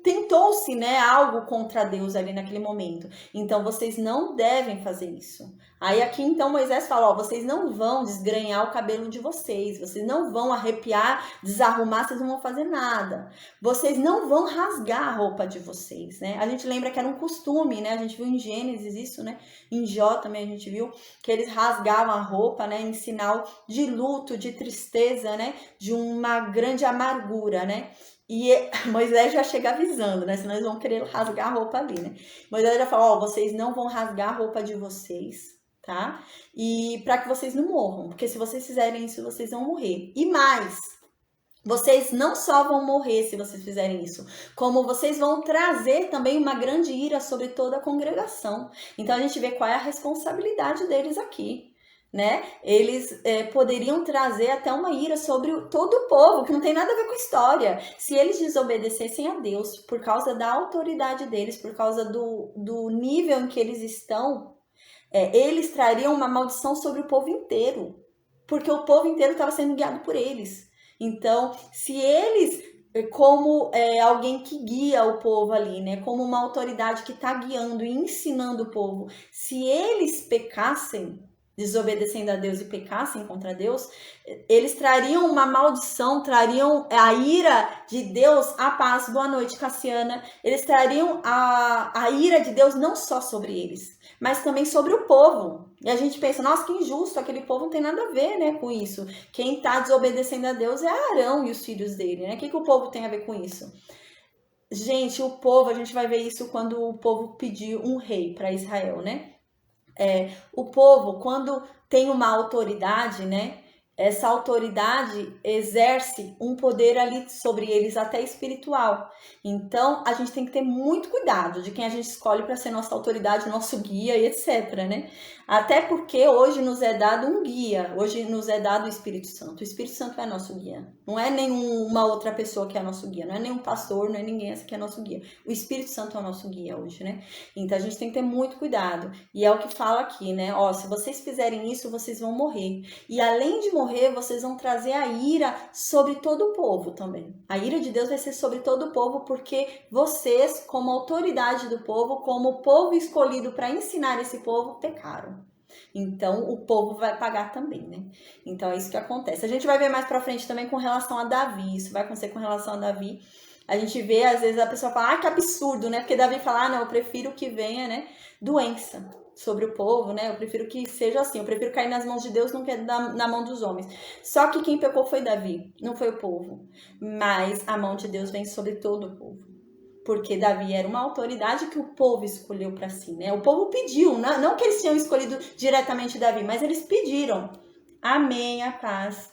tentou-se, né, algo contra Deus ali naquele momento. Então, vocês não devem fazer isso. Aí aqui, então, Moisés fala, vocês não vão desgrenhar o cabelo de vocês, vocês não vão arrepiar, desarrumar, vocês não vão fazer nada. Vocês não vão rasgar a roupa de vocês, né? A gente lembra que era um costume, né? A gente viu em Gênesis isso, né? Em Jó também a gente viu que eles rasgavam a roupa, né? Em sinal de luto, de tristeza, né? De uma grande amargura, né? E Moisés já chega avisando, né? Senão eles vão querer rasgar a roupa ali, né? Moisés já fala, vocês não vão rasgar a roupa de vocês, tá? E para que vocês não morram, porque se vocês fizerem isso, vocês vão morrer. E mais, vocês não só vão morrer se vocês fizerem isso, como vocês vão trazer também uma grande ira sobre toda a congregação. Então a gente vê qual é a responsabilidade deles aqui. Né? Eles poderiam trazer até uma ira sobre todo o povo, que não tem nada a ver com a história. Se eles desobedecessem a Deus por causa da autoridade deles, por causa do nível em que eles estão, eles trariam uma maldição sobre o povo inteiro, porque o povo inteiro estava sendo guiado por eles. Então, se eles, como alguém que guia o povo ali, né? Como uma autoridade que está guiando e ensinando o povo, se eles pecassem, desobedecendo a Deus e pecassem contra Deus, eles trariam uma maldição, trariam a ira de Deus, a paz, boa noite, Cassiana, eles trariam a ira de Deus não só sobre eles, mas também sobre o povo. E a gente pensa, nossa, que injusto, aquele povo não tem nada a ver, né, com isso. Quem está desobedecendo a Deus é Arão e os filhos dele, né? O que o povo tem a ver com isso? Gente, o povo, a gente vai ver isso quando o povo pediu um rei para Israel, né? O povo, quando tem uma autoridade, né? Essa autoridade exerce um poder ali sobre eles até espiritual. Então, a gente tem que ter muito cuidado de quem a gente escolhe para ser nossa autoridade, nosso guia e etc, né? Até porque hoje nos é dado um guia, hoje nos é dado o Espírito Santo. O Espírito Santo é nosso guia. Não é nenhuma outra pessoa que é nosso guia, não é nenhum pastor, não é ninguém que é nosso guia. O Espírito Santo é o nosso guia hoje, né? Então, a gente tem que ter muito cuidado. E é o que fala aqui, né? Se vocês fizerem isso, vocês vão morrer. E além de morrer, vocês vão trazer a ira sobre todo o povo também. A ira de Deus vai ser sobre todo o povo, porque vocês, como autoridade do povo, como povo escolhido para ensinar esse povo, pecaram. Então, o povo vai pagar também, né? Então, é isso que acontece. A gente vai ver mais pra frente também com relação a Davi. Isso vai acontecer com relação a Davi. A gente vê, às vezes, a pessoa fala, que absurdo, né? Porque Davi fala, não, eu prefiro que venha, né, doença. sobre o povo, né? Eu prefiro que seja assim. Eu prefiro cair nas mãos de Deus, não que na mão dos homens. Só que quem pecou foi Davi, não foi o povo. Mas a mão de Deus vem sobre todo o povo. Porque Davi era uma autoridade que o povo escolheu para si, né? O povo pediu, não que eles tinham escolhido diretamente Davi, mas eles pediram. Amém, a paz.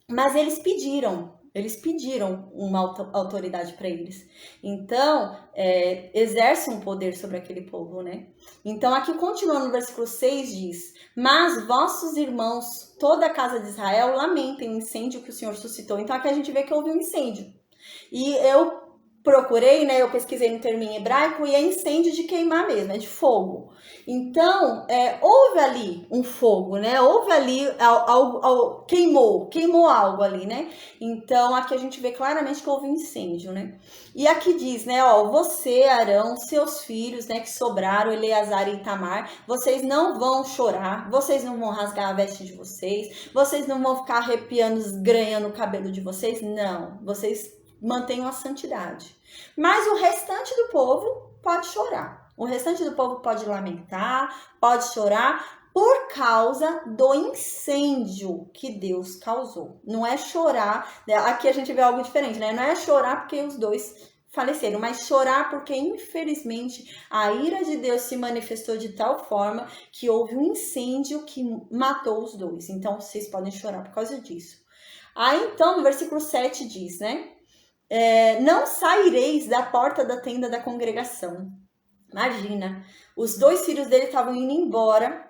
Mas eles pediram uma autoridade para eles. Então, exerce um poder sobre aquele povo, né? Então, aqui continuando no versículo 6 diz: mas vossos irmãos, toda a casa de Israel, lamentem o incêndio que o Senhor suscitou. Então, aqui a gente vê que houve um incêndio. E eu procurei, né? Eu pesquisei no termo em hebraico e é incêndio de queimar mesmo, é de fogo. Então, houve ali um fogo, né? Houve ali algo, queimou algo ali, né? Então, aqui a gente vê claramente que houve um incêndio, né? E aqui diz, né? Ó, você, Arão, seus filhos, né? Que sobraram, Eleazar e Itamar, vocês não vão chorar, vocês não vão rasgar a veste de vocês não vão ficar arrepiando, esgranhando o cabelo de vocês, não. Vocês mantenham a santidade. Mas o restante do povo pode chorar. O restante do povo pode lamentar, pode chorar por causa do incêndio que Deus causou. Não é chorar, aqui a gente vê algo diferente, né? Não é chorar porque os dois faleceram, mas chorar porque, infelizmente, a ira de Deus se manifestou de tal forma que houve um incêndio que matou os dois. Então, vocês podem chorar por causa disso. Aí, então, no versículo 7 diz, né? Não saireis da porta da tenda da congregação. Imagina, os dois filhos dele estavam indo embora,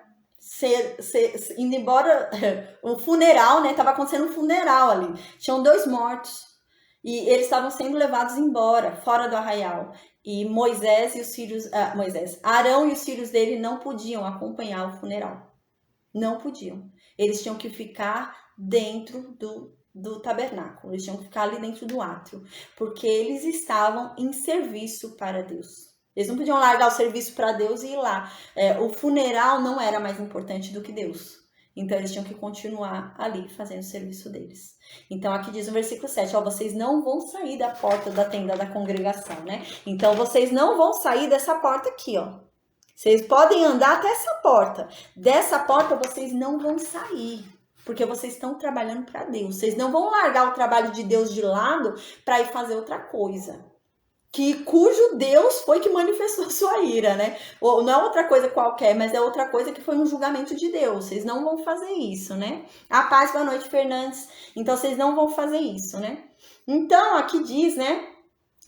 um funeral, né? Tava acontecendo um funeral ali. Tinham 2 mortos e eles estavam sendo levados embora, fora do arraial. E Arão e os filhos dele não podiam acompanhar o funeral. Não podiam. Eles tinham que ficar dentro do tabernáculo, eles tinham que ficar ali dentro do átrio, porque eles estavam em serviço para Deus. Eles não podiam largar o serviço para Deus e ir lá. O funeral não era mais importante do que Deus. Então, eles tinham que continuar ali fazendo o serviço deles. Então, aqui diz no versículo 7, ó, vocês não vão sair da porta da tenda da congregação, né? Então, vocês não vão sair dessa porta aqui, ó. Vocês podem andar até essa porta. Dessa porta, vocês não vão sair. Porque vocês estão trabalhando para Deus. Vocês não vão largar o trabalho de Deus de lado para ir fazer outra coisa. Cujo Deus foi que manifestou sua ira, né? Ou não é outra coisa qualquer, mas é outra coisa que foi um julgamento de Deus. Vocês não vão fazer isso, né? A paz, boa noite, Fernandes. Então, vocês não vão fazer isso, né? Então, aqui diz, né?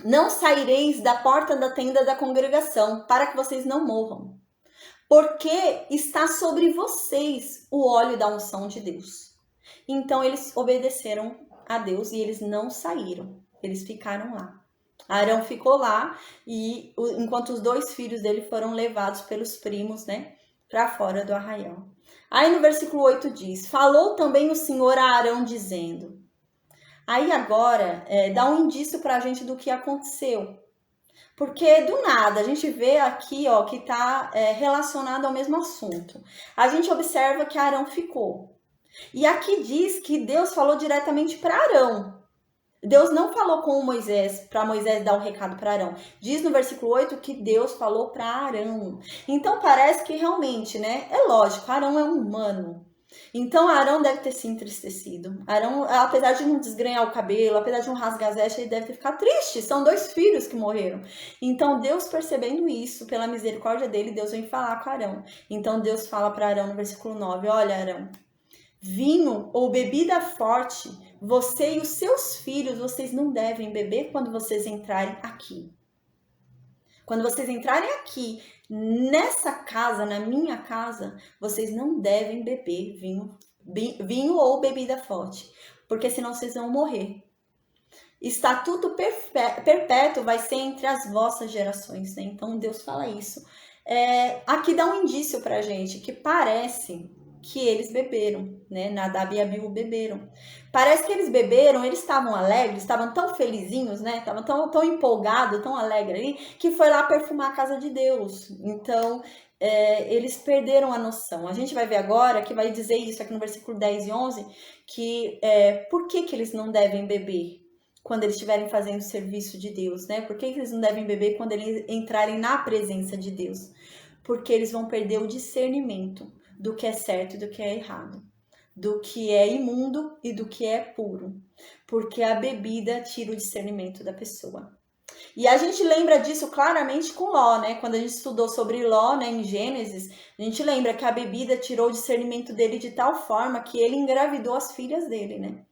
Não saireis da porta da tenda da congregação, para que vocês não morram. Porque está sobre vocês o óleo da unção de Deus. Então, eles obedeceram a Deus e eles não saíram. Eles ficaram lá. Arão ficou lá e enquanto os 2 filhos dele foram levados pelos primos, né, para fora do arraial. Aí no versículo 8 diz: falou também o Senhor a Arão dizendo. Aí agora dá um indício para a gente do que aconteceu. Porque do nada a gente vê aqui, ó, que está relacionado ao mesmo assunto. A gente observa que Arão ficou. E aqui diz que Deus falou diretamente para Arão. Deus não falou com Moisés, para Moisés dar o recado para Arão. Diz no versículo 8 que Deus falou para Arão. Então parece que realmente, né? É lógico, Arão é um humano. Então Arão deve ter se entristecido. Arão, apesar de não desgrenhar o cabelo, apesar de não rasgar as vestes, ele deve ter ficado triste. São 2 filhos que morreram. Então Deus, percebendo isso, pela misericórdia dele, Deus vem falar com Arão. Então Deus fala para Arão no versículo 9, olha Arão, vinho ou bebida forte, você e os seus filhos, vocês não devem beber quando vocês entrarem aqui. Quando vocês entrarem aqui, nessa casa, na minha casa, vocês não devem beber vinho ou bebida forte, porque senão vocês vão morrer. Estatuto perpétuo vai ser entre as vossas gerações, né? Então Deus fala isso. Aqui dá um indício pra gente que parece que eles beberam, né? Nadab e Abiú beberam. Parece que eles beberam, eles estavam alegres, estavam tão felizinhos, né? Estavam tão empolgados, tão alegres ali, que foi lá perfumar a casa de Deus. Então, eles perderam a noção. A gente vai ver agora, que vai dizer isso aqui no versículo 10 e 11, que por que eles não devem beber quando eles estiverem fazendo o serviço de Deus, né? Por que eles não devem beber quando eles entrarem na presença de Deus? porque eles vão perder o discernimento do que é certo e do que é errado, do que é imundo e do que é puro, porque a bebida tira o discernimento da pessoa. E a gente lembra disso claramente com Ló, né? Quando a gente estudou sobre Ló, né, em Gênesis, a gente lembra que a bebida tirou o discernimento dele de tal forma que ele engravidou as filhas dele, né?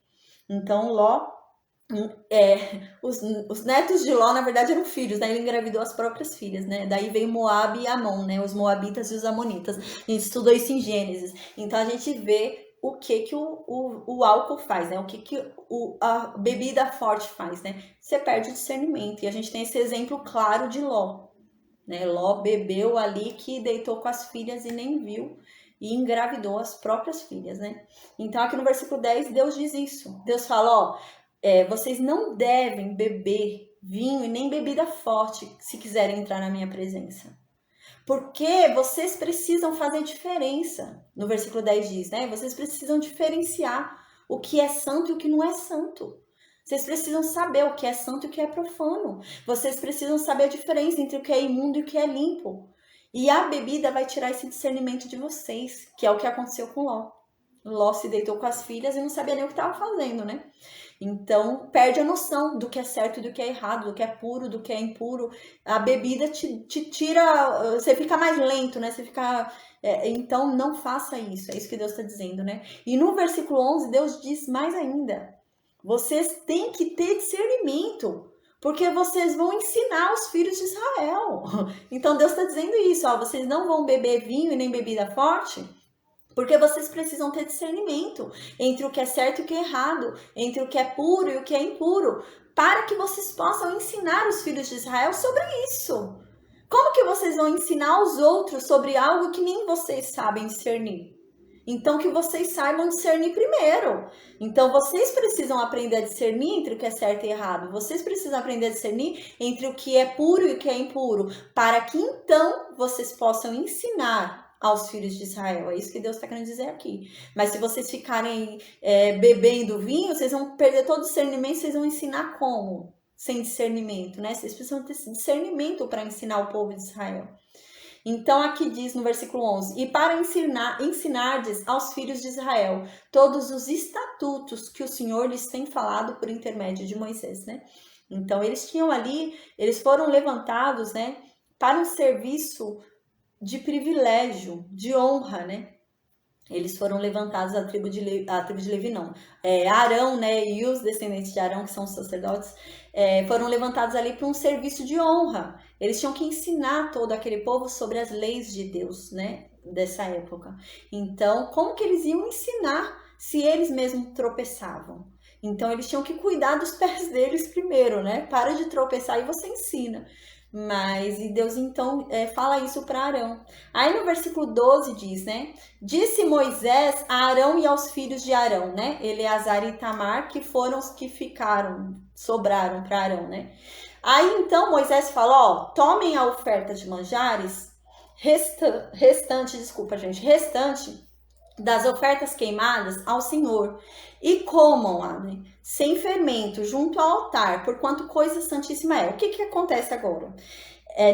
Então, Ló, os netos de Ló, na verdade, eram filhos, né? Ele engravidou as próprias filhas, né? Daí veio Moabe e Amon, né? Os moabitas e os amonitas. A gente estudou isso em Gênesis. Então, a gente vê o que o álcool faz, né? O que a bebida forte faz, né? Você perde o discernimento. E a gente tem esse exemplo claro de Ló, né? Ló bebeu ali que deitou com as filhas e nem viu, e engravidou as próprias filhas, né? Então, aqui no versículo 10, Deus diz isso. Deus fala, ó, vocês não devem beber vinho e nem bebida forte se quiserem entrar na minha presença. Porque vocês precisam fazer diferença. No versículo 10 diz, né? Vocês precisam diferenciar o que é santo e o que não é santo. Vocês precisam saber o que é santo e o que é profano. Vocês precisam saber a diferença entre o que é imundo e o que é limpo. E a bebida vai tirar esse discernimento de vocês, que é o que aconteceu com Ló. Ló se deitou com as filhas e não sabia nem o que estava fazendo, né? Então, perde a noção do que é certo e do que é errado, do que é puro, do que é impuro. A bebida te tira, você fica mais lento, né? Você fica... então, não faça isso. É isso que Deus está dizendo, né? E no versículo 11, Deus diz mais ainda. Vocês têm que ter discernimento, porque vocês vão ensinar os filhos de Israel. Então, Deus está dizendo isso, ó. Vocês não vão beber vinho e nem bebida forte, porque vocês precisam ter discernimento entre o que é certo e o que é errado, entre o que é puro e o que é impuro, para que vocês possam ensinar os filhos de Israel sobre isso. Como que vocês vão ensinar os outros sobre algo que nem vocês sabem discernir? Então, que vocês saibam discernir primeiro. Então, vocês precisam aprender a discernir entre o que é certo e errado. Vocês precisam aprender a discernir entre o que é puro e o que é impuro, para que então vocês possam ensinar aos filhos de Israel. É isso que Deus está querendo dizer aqui. Mas se vocês ficarem bebendo vinho, vocês vão perder todo o discernimento, vocês vão ensinar como? Sem discernimento, né? Vocês precisam ter esse discernimento para ensinar o povo de Israel. Então, aqui diz no versículo 11, e para ensinardes aos filhos de Israel todos os estatutos que o Senhor lhes tem falado por intermédio de Moisés, né? Então, eles tinham ali, eles foram levantados, né, para um serviço de privilégio, de honra, né? Eles foram levantados, a tribo de Levi não, Arão, né, e os descendentes de Arão, que são os sacerdotes, foram levantados ali para um serviço de honra. Eles tinham que ensinar todo aquele povo sobre as leis de Deus, né, dessa época. Então, como que eles iam ensinar se eles mesmos tropeçavam? Então, eles tinham que cuidar dos pés deles primeiro, né? Para de tropeçar e você ensina. E Deus então fala isso para Arão. Aí no versículo 12 diz, né? Disse Moisés a Arão e aos filhos de Arão, né? Eleazar e Itamar, que foram os que sobraram para Arão, né? Aí então Moisés fala, ó, tomem a oferta de manjares restante das ofertas queimadas ao Senhor, e comam-a, né, sem fermento, junto ao altar, porquanto coisa santíssima é. O que acontece agora?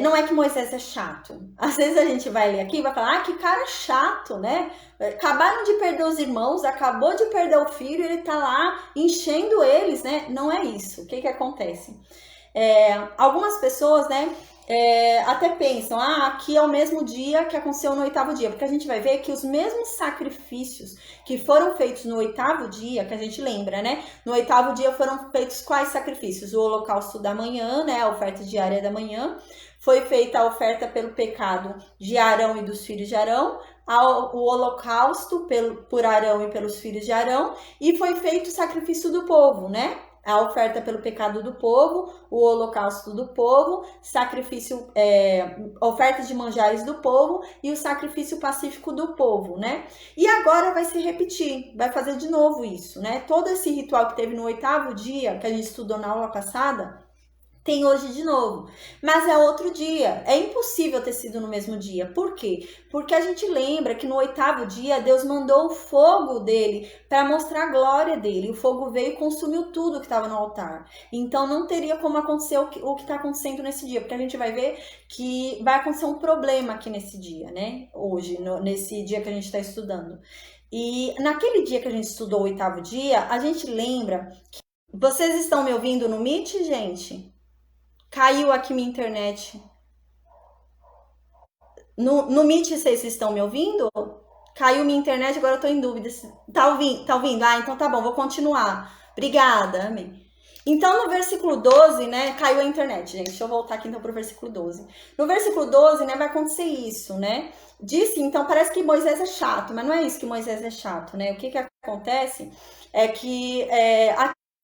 Não é que Moisés é chato. Às vezes a gente vai ler aqui e vai falar, que cara chato, né? Acabaram de perder os irmãos, acabou de perder o filho, ele tá lá enchendo eles, né? Não é isso. O que acontece? Algumas pessoas, né, até pensam, aqui é o mesmo dia que aconteceu no 8º dia, porque a gente vai ver que os mesmos sacrifícios que foram feitos no 8º dia, que a gente lembra, né, no 8º dia foram feitos quais sacrifícios? O holocausto da manhã, né, a oferta diária da manhã, foi feita a oferta pelo pecado de Arão e dos filhos de Arão, o holocausto por Arão e pelos filhos de Arão, e foi feito o sacrifício do povo, né? A oferta pelo pecado do povo, o holocausto do povo, oferta de manjares do povo e o sacrifício pacífico do povo, né? E agora vai se repetir, vai fazer de novo isso, né? Todo esse ritual que teve no 8º dia, que a gente estudou na aula passada, Tem hoje de novo, mas é outro dia. É impossível ter sido no mesmo dia. Por quê? Porque a gente lembra que no 8º dia Deus mandou o fogo dele para mostrar a glória dele. O fogo veio e consumiu tudo que estava no altar. Então não teria como acontecer o que está acontecendo nesse dia, porque a gente vai ver que vai acontecer um problema aqui nesse dia, né? Hoje, nesse dia que a gente está estudando. E naquele dia que a gente estudou o 8º dia, a gente lembra. Vocês estão me ouvindo no Meet, gente? Caiu aqui minha internet. No Meet vocês estão me ouvindo? Caiu minha internet, agora eu tô em dúvida. Tá ouvindo? Tá ouvindo? Ah, então tá bom, vou continuar. Obrigada, amém. Então, no versículo 12, né, caiu a internet, gente. Deixa eu voltar aqui então pro versículo 12. No versículo 12, né, vai acontecer isso, né? Disse, então, parece que Moisés é chato, mas não é isso que Moisés é chato, né? O que acontece é que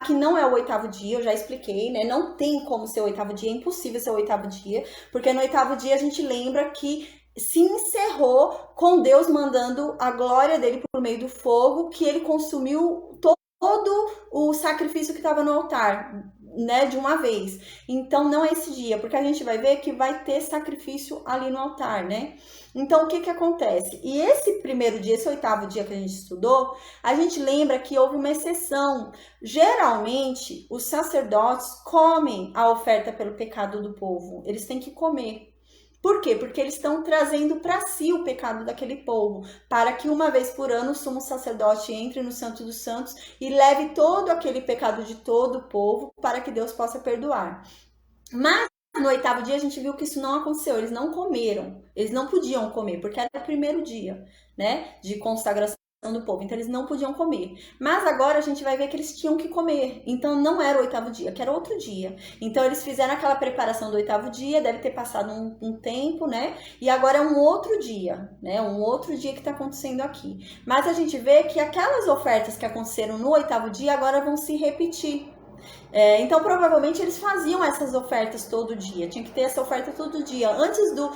que não é o 8º dia, eu já expliquei, né? Não tem como ser o 8º dia, é impossível ser o 8º dia, porque no 8º dia a gente lembra que se encerrou com Deus mandando a glória dele por meio do fogo, que ele consumiu todo o sacrifício que estava no altar, né, de uma vez. Então não é esse dia, porque a gente vai ver que vai ter sacrifício ali no altar, né? Então o que acontece? E esse primeiro dia, esse 8º dia que a gente estudou, a gente lembra que houve uma exceção. Geralmente os sacerdotes comem a oferta pelo pecado do povo. Eles têm que comer. Por quê? Porque eles estão trazendo para si o pecado daquele povo, para que uma vez por ano o sumo sacerdote entre no Santo dos Santos e leve todo aquele pecado de todo o povo para que Deus possa perdoar. Mas no 8º dia a gente viu que isso não aconteceu, eles não comeram, eles não podiam comer, porque era o primeiro dia, né, de consagração do povo, então eles não podiam comer. Mas agora a gente vai ver que eles tinham que comer, então não era o 8º dia, que era outro dia. Então eles fizeram aquela preparação do 8º dia, deve ter passado um tempo, né, e agora é um outro dia, né, um outro dia que está acontecendo aqui. Mas a gente vê que aquelas ofertas que aconteceram no 8º dia agora vão se repetir. Então, provavelmente, eles faziam essas ofertas todo dia. Tinha que ter essa oferta todo dia. Antes dos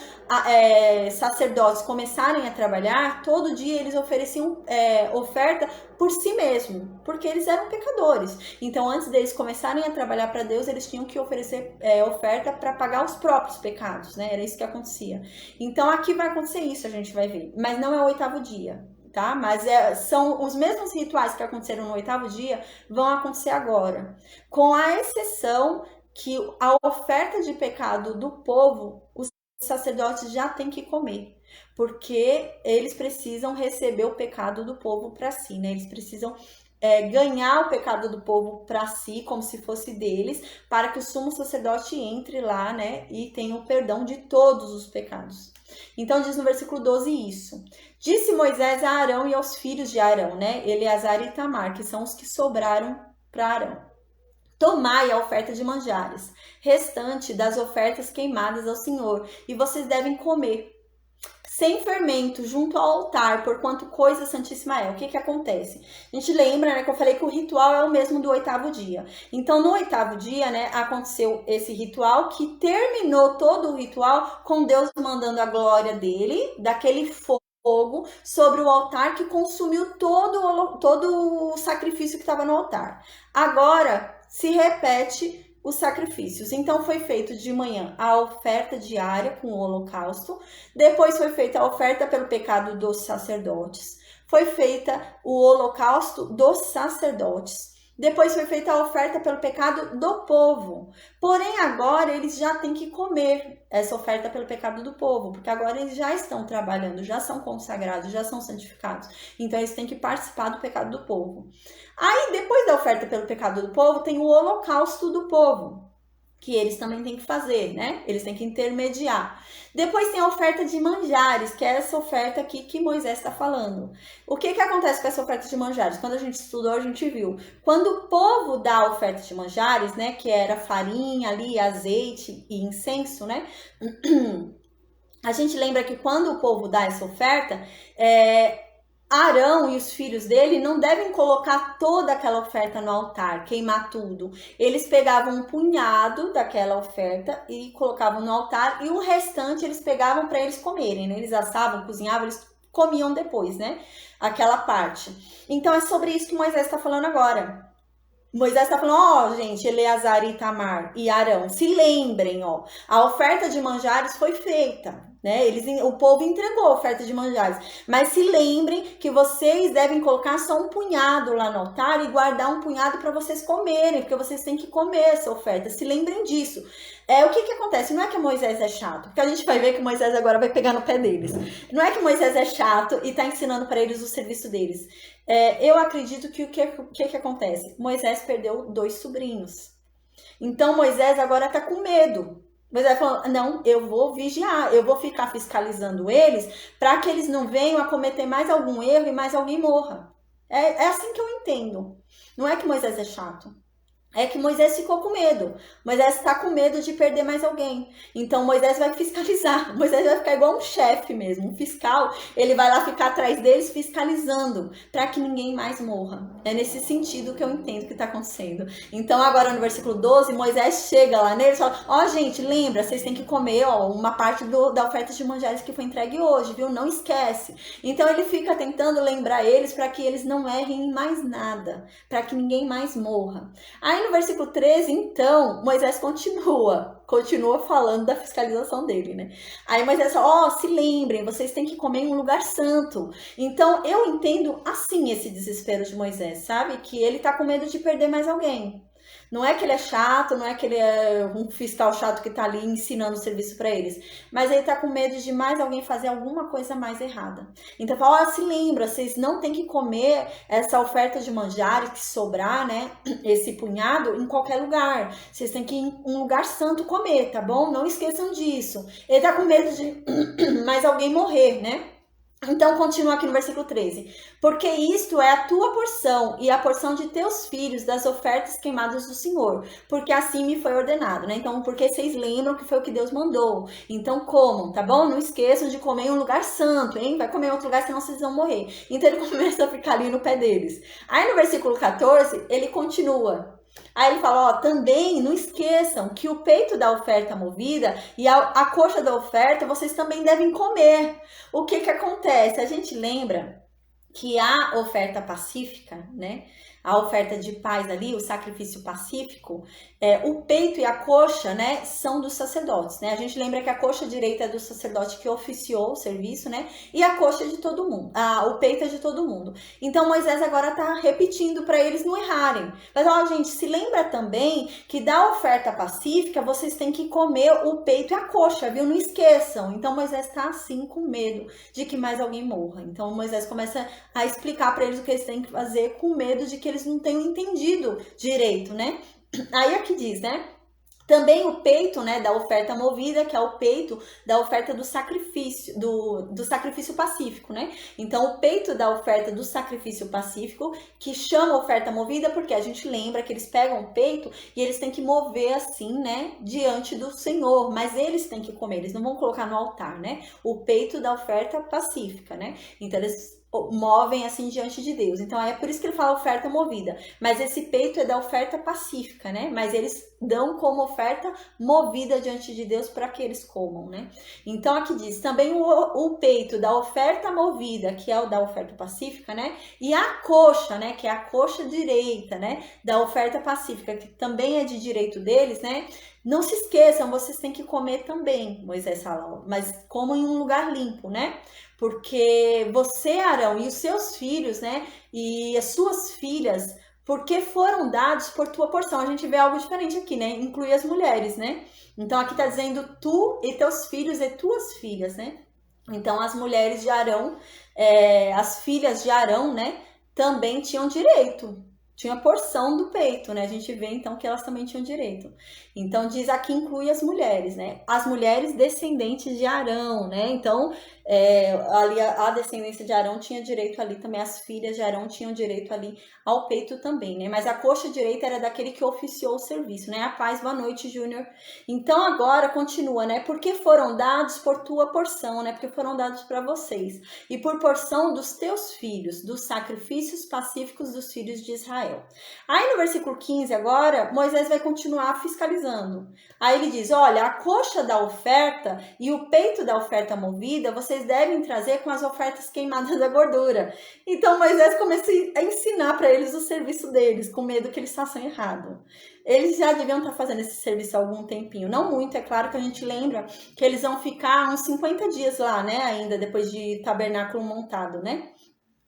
sacerdotes começarem a trabalhar, todo dia eles ofereciam oferta por si mesmo, porque eles eram pecadores. Então, antes deles começarem a trabalhar para Deus, eles tinham que oferecer oferta para pagar os próprios pecados, né? Era isso que acontecia. Então, aqui vai acontecer isso, a gente vai ver. Mas não é o 8º dia. Tá? Mas são os mesmos rituais que aconteceram no 8º dia vão acontecer agora, com a exceção que a oferta de pecado do povo, os sacerdotes já têm que comer, porque eles precisam receber o pecado do povo para si, né? Eles precisam ganhar o pecado do povo para si, como se fosse deles, para que o sumo sacerdote entre lá, né, e tenha o perdão de todos os pecados. Então diz no versículo 12 isso. Disse Moisés a Arão e aos filhos de Arão, né, Eleazar e Itamar, que são os que sobraram para Arão. Tomai a oferta de manjares, restante das ofertas queimadas ao Senhor, e vocês devem comer sem fermento, junto ao altar, porquanto coisa santíssima é. O que acontece? A gente lembra, né, que eu falei que o ritual é o mesmo do 8º dia. Então, no 8º dia, né, aconteceu esse ritual que terminou todo o ritual com Deus mandando a glória dele, daquele fogo, sobre o altar que consumiu todo o sacrifício que estava no altar. Agora, se repete os sacrifícios. Então foi feito de manhã a oferta diária com o holocausto, depois foi feita a oferta pelo pecado dos sacerdotes, foi feita o holocausto dos sacerdotes, depois foi feita a oferta pelo pecado do povo. Porém, agora eles já têm que comer essa oferta pelo pecado do povo, porque agora eles já estão trabalhando, já são consagrados, já são santificados. Então, eles têm que participar do pecado do povo. Aí, depois da oferta pelo pecado do povo, tem o holocausto do povo, que eles também têm que fazer, né? Eles têm que intermediar. Depois tem a oferta de manjares, que é essa oferta aqui que Moisés está falando. O que acontece com essa oferta de manjares? Quando a gente estudou, a gente viu. Quando o povo dá a oferta de manjares, né? Que era farinha ali, azeite e incenso, né? A gente lembra que quando o povo dá essa oferta, Arão e os filhos dele não devem colocar toda aquela oferta no altar, queimar tudo. Eles pegavam um punhado daquela oferta e colocavam no altar, e o restante eles pegavam para eles comerem, né? Eles assavam, cozinhavam, eles comiam depois, né? Aquela parte. Então é sobre isso que Moisés está falando agora. Moisés está falando, ó, gente, Eleazar, Itamar e Arão, se lembrem, ó, a oferta de manjares foi feita, né? O povo entregou a oferta de manjares, mas se lembrem que vocês devem colocar só um punhado lá no altar e guardar um punhado para vocês comerem, porque vocês têm que comer essa oferta. Se lembrem disso. O que que acontece? Não é que Moisés é chato, porque a gente vai ver que Moisés agora vai pegar no pé deles. Não é que Moisés é chato e está ensinando para eles o serviço deles. Eu acredito que o que acontece? Moisés perdeu 2 sobrinhos. Então Moisés agora está com medo. Moisés falou, não, eu vou vigiar, eu vou ficar fiscalizando eles para que eles não venham a cometer mais algum erro e mais alguém morra. É assim que eu entendo. Não é que Moisés é chato. É que Moisés ficou com medo. Moisés está com medo de perder mais alguém. Então Moisés vai fiscalizar. Moisés vai ficar igual um chefe mesmo, um fiscal. Ele vai lá ficar atrás deles fiscalizando para que ninguém mais morra. É nesse sentido que eu entendo que está acontecendo. Então agora no versículo 12, Moisés chega lá neles e fala, ó, gente, lembra, vocês têm que comer uma parte da oferta de manjares que foi entregue hoje, viu? Não esquece. Então ele fica tentando lembrar eles para que eles não errem em mais nada, para que ninguém mais morra. Aí no versículo 13, então, Moisés continua falando da fiscalização dele, né? Aí Moisés fala, se lembrem, vocês têm que comer em um lugar santo. Então, eu entendo assim esse desespero de Moisés, sabe? Que ele tá com medo de perder mais alguém. Não é que ele é chato, não é que ele é um fiscal chato que tá ali ensinando o serviço para eles, mas ele tá com medo de mais alguém fazer alguma coisa mais errada. Então fala, se lembra, vocês não tem que comer essa oferta de manjares que sobrar, né, esse punhado, em qualquer lugar. Vocês têm que ir em um lugar santo comer, tá bom? Não esqueçam disso. Ele tá com medo de mais alguém morrer, né? Então, continua aqui no versículo 13. Porque isto é a tua porção e a porção de teus filhos das ofertas queimadas do Senhor. Porque assim me foi ordenado, né? Então, porque vocês lembram que foi o que Deus mandou. Então, comam, tá bom? Não esqueçam de comer em um lugar santo, hein? Vai comer em outro lugar, senão vocês vão morrer. Então, ele começa a ficar ali no pé deles. Aí, no versículo 14, ele continua. Aí ele fala, também não esqueçam que o peito da oferta movida e a coxa da oferta vocês também devem comer. O que acontece? A gente lembra que a oferta pacífica, né? A oferta de paz ali, o sacrifício pacífico, o peito e a coxa, né, são dos sacerdotes, né? A gente lembra que a coxa direita é do sacerdote que oficiou o serviço, né? E a coxa é de todo mundo, o peito é de todo mundo. Então Moisés agora tá repetindo para eles não errarem. Mas, gente, se lembra também que da oferta pacífica vocês têm que comer o peito e a coxa, viu? Não esqueçam. Então Moisés tá assim com medo de que mais alguém morra. Então Moisés começa a explicar para eles o que eles têm que fazer com medo de que eles não tenham entendido direito, né? Aí aqui diz, né? Também o peito, né, da oferta movida, que é o peito da oferta do sacrifício, do sacrifício pacífico, né? Então, o peito da oferta do sacrifício pacífico, que chama oferta movida, porque a gente lembra que eles pegam o peito e eles têm que mover assim, né, diante do Senhor, mas eles têm que comer, eles não vão colocar no altar, né? O peito da oferta pacífica, né? Então, eles movem assim diante de Deus. Então é por isso que ele fala oferta movida. Mas esse peito é da oferta pacífica, né? Mas eles dão como oferta movida diante de Deus para que eles comam, né? Então aqui diz também o peito da oferta movida, que é o da oferta pacífica, né? E a coxa, né? Que é a coxa direita, né? Da oferta pacífica, que também é de direito deles, né? Não se esqueçam, vocês têm que comer também, Moisés fala, mas comam em um lugar limpo, né? Porque você, Arão, e os seus filhos, né? E as suas filhas, porque foram dados por tua porção. A gente vê algo diferente aqui, né? Inclui as mulheres, né? Então aqui tá dizendo tu e teus filhos e tuas filhas, né? Então as mulheres de Arão, as filhas de Arão, né? Também tinham direito. Tinha porção do peito, né? A gente vê então que elas também tinham direito. Então diz aqui inclui as mulheres, né? As mulheres descendentes de Arão, né? Então ali a descendência de Arão tinha direito ali também, as filhas de Arão tinham direito ali ao peito também, né? Mas a coxa direita era daquele que oficiou o serviço, né? A paz, boa noite, Júnior. Então agora continua, né? Porque foram dados por tua porção, né? Porque foram dados para vocês. E por porção dos teus filhos, dos sacrifícios pacíficos dos filhos de Israel. Aí no versículo 15 agora, Moisés vai continuar fiscalizando. Aí ele diz, olha, a coxa da oferta e o peito da oferta movida, vocês vocês devem trazer com as ofertas queimadas da gordura. Então Moisés começa a ensinar para eles o serviço deles, com medo que eles façam errado. Eles já deviam estar fazendo esse serviço há algum tempinho. Não muito, é claro que a gente lembra que eles vão ficar uns 50 dias lá, né? Ainda depois de tabernáculo montado, né?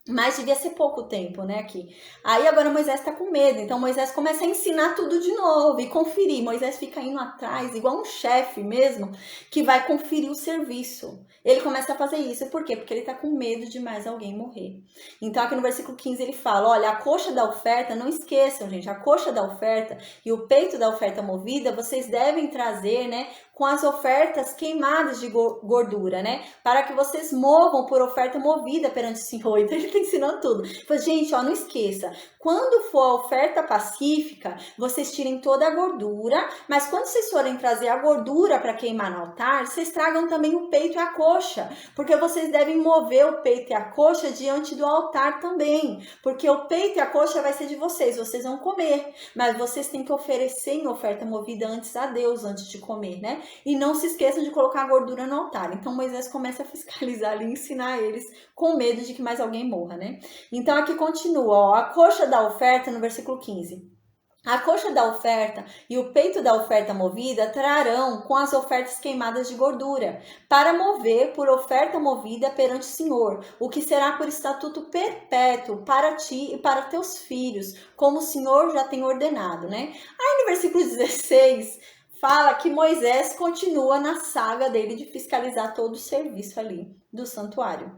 Mas devia ser pouco tempo, né, aqui. Aí agora Moisés tá com medo, então Moisés começa a ensinar tudo de novo e conferir. Moisés fica indo atrás, igual um chefe mesmo, que vai conferir o serviço. Ele começa a fazer isso, por quê? Porque ele tá com medo de mais alguém morrer. Então aqui no versículo 15 ele fala, olha, a coxa da oferta, não esqueçam, gente, a coxa da oferta e o peito da oferta movida, vocês devem trazer, né, com as ofertas queimadas de gordura, né? Para que vocês movam por oferta movida perante o Senhor. Então ele tá ensinando tudo. Mas, gente, ó, não esqueça. Quando for a oferta pacífica, vocês tirem toda a gordura, mas quando vocês forem trazer a gordura para queimar no altar, vocês tragam também o peito e a coxa, porque vocês devem mover o peito e a coxa diante do altar também, porque o peito e a coxa vai ser de vocês vão comer, mas vocês têm que oferecer em oferta movida antes a Deus, antes de comer, né? E não se esqueçam de colocar a gordura no altar. Então Moisés começa a fiscalizar ali, ensinar eles com medo de que mais alguém morra, né? Então aqui continua, ó, a coxa da oferta no versículo 15. A coxa da oferta e o peito da oferta movida trarão com as ofertas queimadas de gordura, para mover por oferta movida perante o Senhor, o que será por estatuto perpétuo para ti e para teus filhos, como o Senhor já tem ordenado, né? Aí no versículo 16... fala que Moisés continua na saga dele de fiscalizar todo o serviço ali do santuário.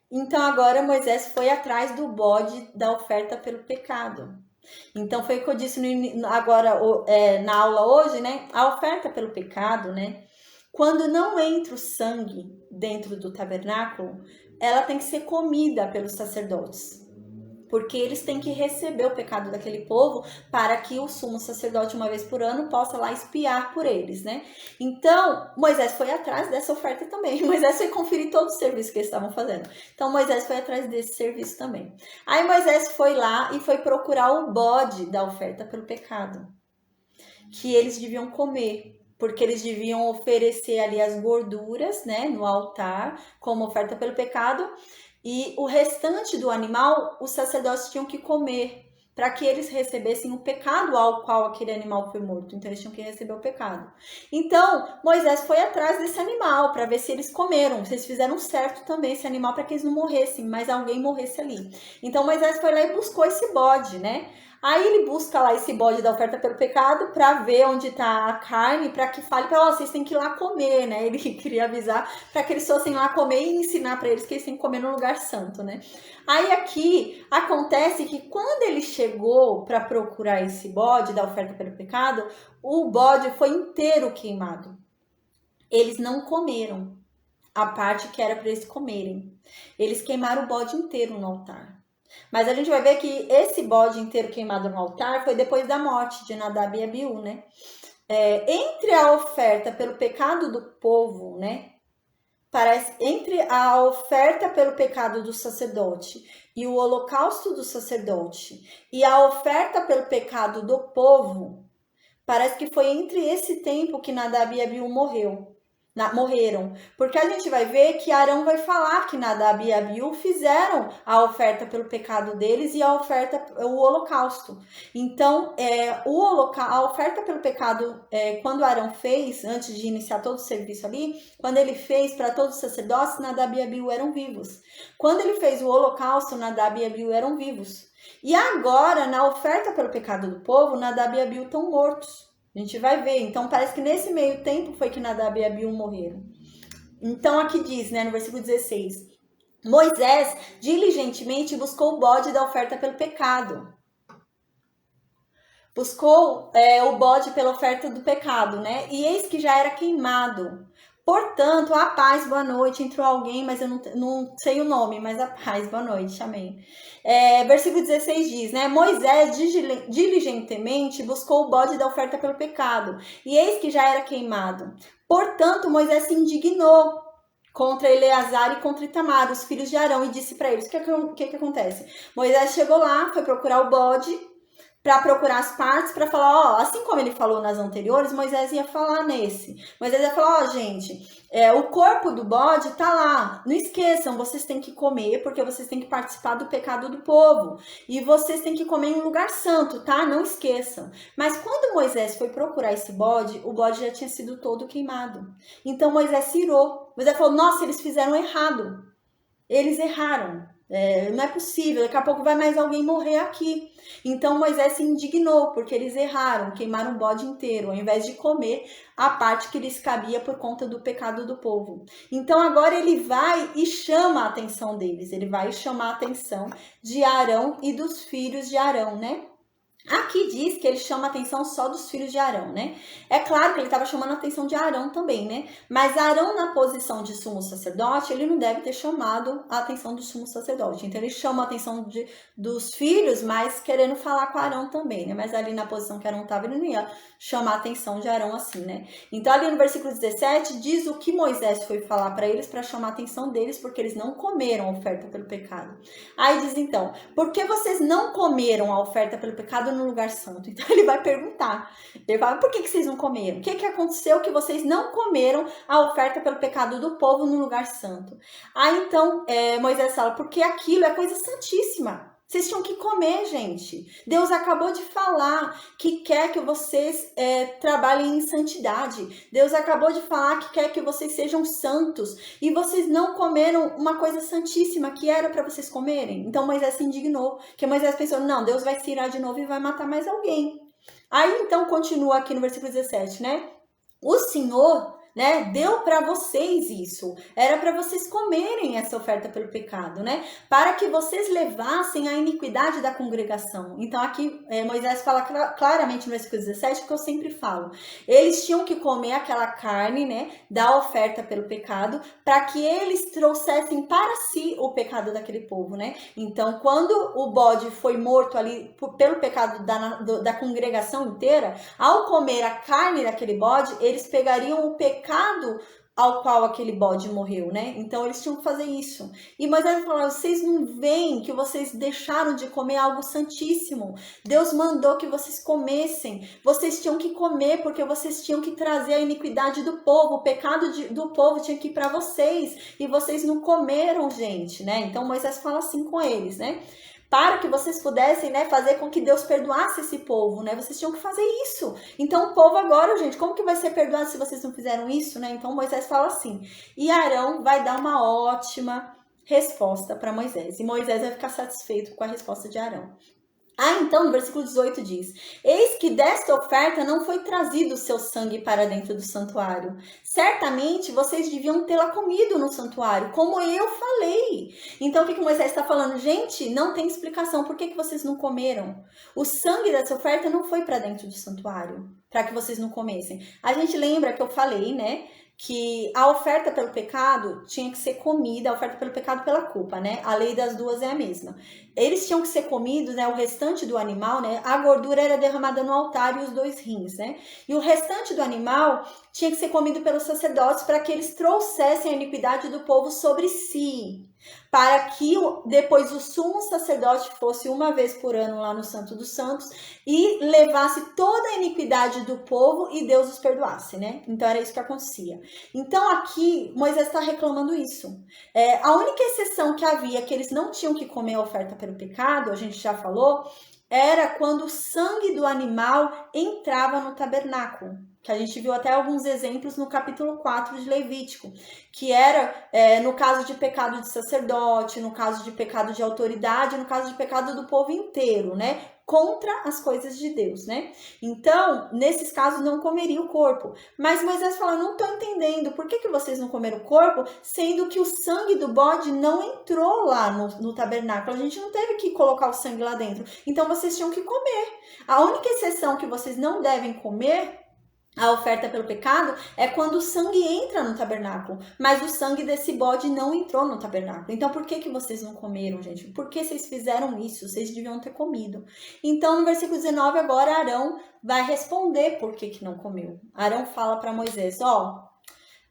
Então agora Moisés foi atrás do bode da oferta pelo pecado. Então foi o que eu disse agora na aula hoje, né? A oferta pelo pecado, né? Quando não entra o sangue dentro do tabernáculo, ela tem que ser comida pelos sacerdotes. Porque eles têm que receber o pecado daquele povo para que o sumo sacerdote, uma vez por ano, possa lá espiar por eles, né? Então, Moisés foi atrás dessa oferta também. Moisés foi conferir todo o serviço que eles estavam fazendo. Então, Moisés foi atrás desse serviço também. Aí, Moisés foi lá e foi procurar o bode da oferta pelo pecado, que eles deviam comer, porque eles deviam oferecer ali as gorduras, né, no altar, como oferta pelo pecado. E o restante do animal, os sacerdotes tinham que comer, para que eles recebessem o pecado ao qual aquele animal foi morto. Então, eles tinham que receber o pecado. Então, Moisés foi atrás desse animal, para ver se eles comeram, se eles fizeram certo também esse animal, para que eles não morressem, mas alguém morresse ali. Então, Moisés foi lá e buscou esse bode, né? Aí ele busca lá esse bode da oferta pelo pecado para ver onde está a carne, para que fale para vocês têm que ir lá comer, né? Ele queria avisar para que eles fossem lá comer e ensinar para eles que eles têm que comer no lugar santo, né? Aí aqui acontece que quando ele chegou para procurar esse bode da oferta pelo pecado, o bode foi inteiro queimado. Eles não comeram a parte que era para eles comerem. Eles queimaram o bode inteiro no altar. Mas a gente vai ver que esse bode inteiro queimado no altar foi depois da morte de Nadab e Abiú, né? Entre a oferta pelo pecado do povo, né? Entre a oferta pelo pecado do sacerdote e o holocausto do sacerdote e a oferta pelo pecado do povo, parece que foi entre esse tempo que Nadab e Abiú morreram, porque a gente vai ver que Arão vai falar que Nadab e Abiú fizeram a oferta pelo pecado deles e o holocausto. Então, a oferta pelo pecado, quando Arão fez, antes de iniciar todo o serviço ali, quando ele fez para todos os sacerdotes, Nadab e Abiú eram vivos. Quando ele fez o holocausto, Nadab e Abiú eram vivos. E agora, na oferta pelo pecado do povo, Nadab e Abiú estão mortos. A gente vai ver. Então, parece que nesse meio tempo foi que Nadab e Abiú morreram. Então, aqui diz, né, no versículo 16, Moisés diligentemente buscou o bode da oferta pelo pecado. Buscou o bode pela oferta do pecado, né? E eis que já era queimado. Portanto, a paz, boa noite. Entrou alguém, mas eu não sei o nome, mas a paz, boa noite, amém. Versículo 16 diz, né? Moisés diligentemente buscou o bode da oferta pelo pecado, e eis que já era queimado. Portanto, Moisés se indignou contra Eleazar e contra Itamar, os filhos de Arão, e disse para eles, o que acontece? Moisés chegou lá, foi procurar o bode para procurar as partes, para falar, ó, assim como ele falou nas anteriores, Moisés ia falar nesse. Moisés ia falar, ó, gente, o corpo do bode tá lá. Não esqueçam, vocês têm que comer, porque vocês têm que participar do pecado do povo. E vocês têm que comer em um lugar santo, tá? Não esqueçam. Mas quando Moisés foi procurar esse bode, o bode já tinha sido todo queimado. Então Moisés se irou. Moisés falou, nossa, eles fizeram errado. Eles erraram. Não é possível, daqui a pouco vai mais alguém morrer aqui. Então Moisés se indignou, porque eles erraram, queimaram o bode inteiro, ao invés de comer a parte que lhes cabia por conta do pecado do povo. Então agora ele vai e chama a atenção deles, ele vai chamar a atenção de Arão e dos filhos de Arão, né? Aqui diz que ele chama a atenção só dos filhos de Arão, né? É claro que ele estava chamando a atenção de Arão também, né? Mas Arão, na posição de sumo sacerdote, ele não deve ter chamado a atenção do sumo sacerdote. Então ele chama a atenção dos filhos, mas querendo falar com Arão também, né? Mas ali na posição que Arão estava, ele não ia chamar a atenção de Arão assim, né? Então ali no versículo 17 diz o que Moisés foi falar para eles para chamar a atenção deles, porque eles não comeram a oferta pelo pecado. Aí diz então, por que vocês não comeram a oferta pelo pecado no lugar santo? Então ele vai perguntar, ele fala, por que vocês não comeram? O que aconteceu que vocês não comeram a oferta pelo pecado do povo no lugar santo? Aí então Moisés fala, porque aquilo é coisa santíssima. Vocês tinham que comer, gente. Deus acabou de falar que quer que vocês trabalhem em santidade. Deus acabou de falar que quer que vocês sejam santos. E vocês não comeram uma coisa santíssima que era para vocês comerem. Então Moisés se indignou. Porque Moisés pensou, não, Deus vai se irar de novo e vai matar mais alguém. Aí então continua aqui no versículo 17, né? O Senhor, né, deu para vocês isso, era para vocês comerem essa oferta pelo pecado, né, para que vocês levassem a iniquidade da congregação. Então aqui Moisés fala claramente no versículo 17, que eu sempre falo, eles tinham que comer aquela carne, né, da oferta pelo pecado, para que eles trouxessem para si o pecado daquele povo, né. Então quando o bode foi morto ali pelo pecado da congregação inteira, ao comer a carne daquele bode, eles pegariam o pecado ao qual aquele bode morreu, né? Então eles tinham que fazer isso. E Moisés falou, vocês não veem que vocês deixaram de comer algo santíssimo. Deus mandou que vocês comessem. Vocês tinham que comer porque vocês tinham que trazer a iniquidade do povo. O pecado do povo tinha que ir para vocês. E vocês não comeram, gente, né? Então Moisés fala assim com eles, né? Para que vocês pudessem, né, fazer com que Deus perdoasse esse povo, né? Vocês tinham que fazer isso. Então o povo agora, gente, como que vai ser perdoado se vocês não fizeram isso, né? Então Moisés fala assim. E Arão vai dar uma ótima resposta para Moisés. E Moisés vai ficar satisfeito com a resposta de Arão. Então, no versículo 18 diz, eis que desta oferta não foi trazido o seu sangue para dentro do santuário. Certamente vocês deviam tê-la comido no santuário, como eu falei. Então, o que Moisés está falando? Gente, não tem explicação. Por que vocês não comeram? O sangue dessa oferta não foi para dentro do santuário, para que vocês não comessem. A gente lembra que eu falei, né? Que a oferta pelo pecado tinha que ser comida, a oferta pelo pecado pela culpa, né? A lei das duas é a mesma. Eles tinham que ser comidos, né? O restante do animal, né? A gordura era derramada no altar e os 2 rins, né? E o restante do animal tinha que ser comido pelos sacerdotes para que eles trouxessem a iniquidade do povo sobre si. Para que depois o sumo sacerdote fosse uma vez por ano lá no Santo dos Santos e levasse toda a iniquidade do povo e Deus os perdoasse, né? Então era isso que acontecia. Então aqui Moisés está reclamando isso. A única exceção que havia que eles não tinham que comer a oferta pelo pecado, a gente já falou, era quando o sangue do animal entrava no tabernáculo. Que a gente viu até alguns exemplos no capítulo 4 de Levítico, que era no caso de pecado de sacerdote, no caso de pecado de autoridade, no caso de pecado do povo inteiro, né? Contra as coisas de Deus, né? Então, nesses casos, não comeria o corpo. Mas Moisés fala, não estou entendendo, por que vocês não comeram o corpo, sendo que o sangue do bode não entrou lá no tabernáculo? A gente não teve que colocar o sangue lá dentro. Então, vocês tinham que comer. A única exceção que vocês não devem comer, a oferta pelo pecado, é quando o sangue entra no tabernáculo, mas o sangue desse bode não entrou no tabernáculo. Então por que vocês não comeram, gente? Por que vocês fizeram isso? Vocês deviam ter comido. Então no versículo 19 agora Arão vai responder por que não comeu. Arão fala para Moisés,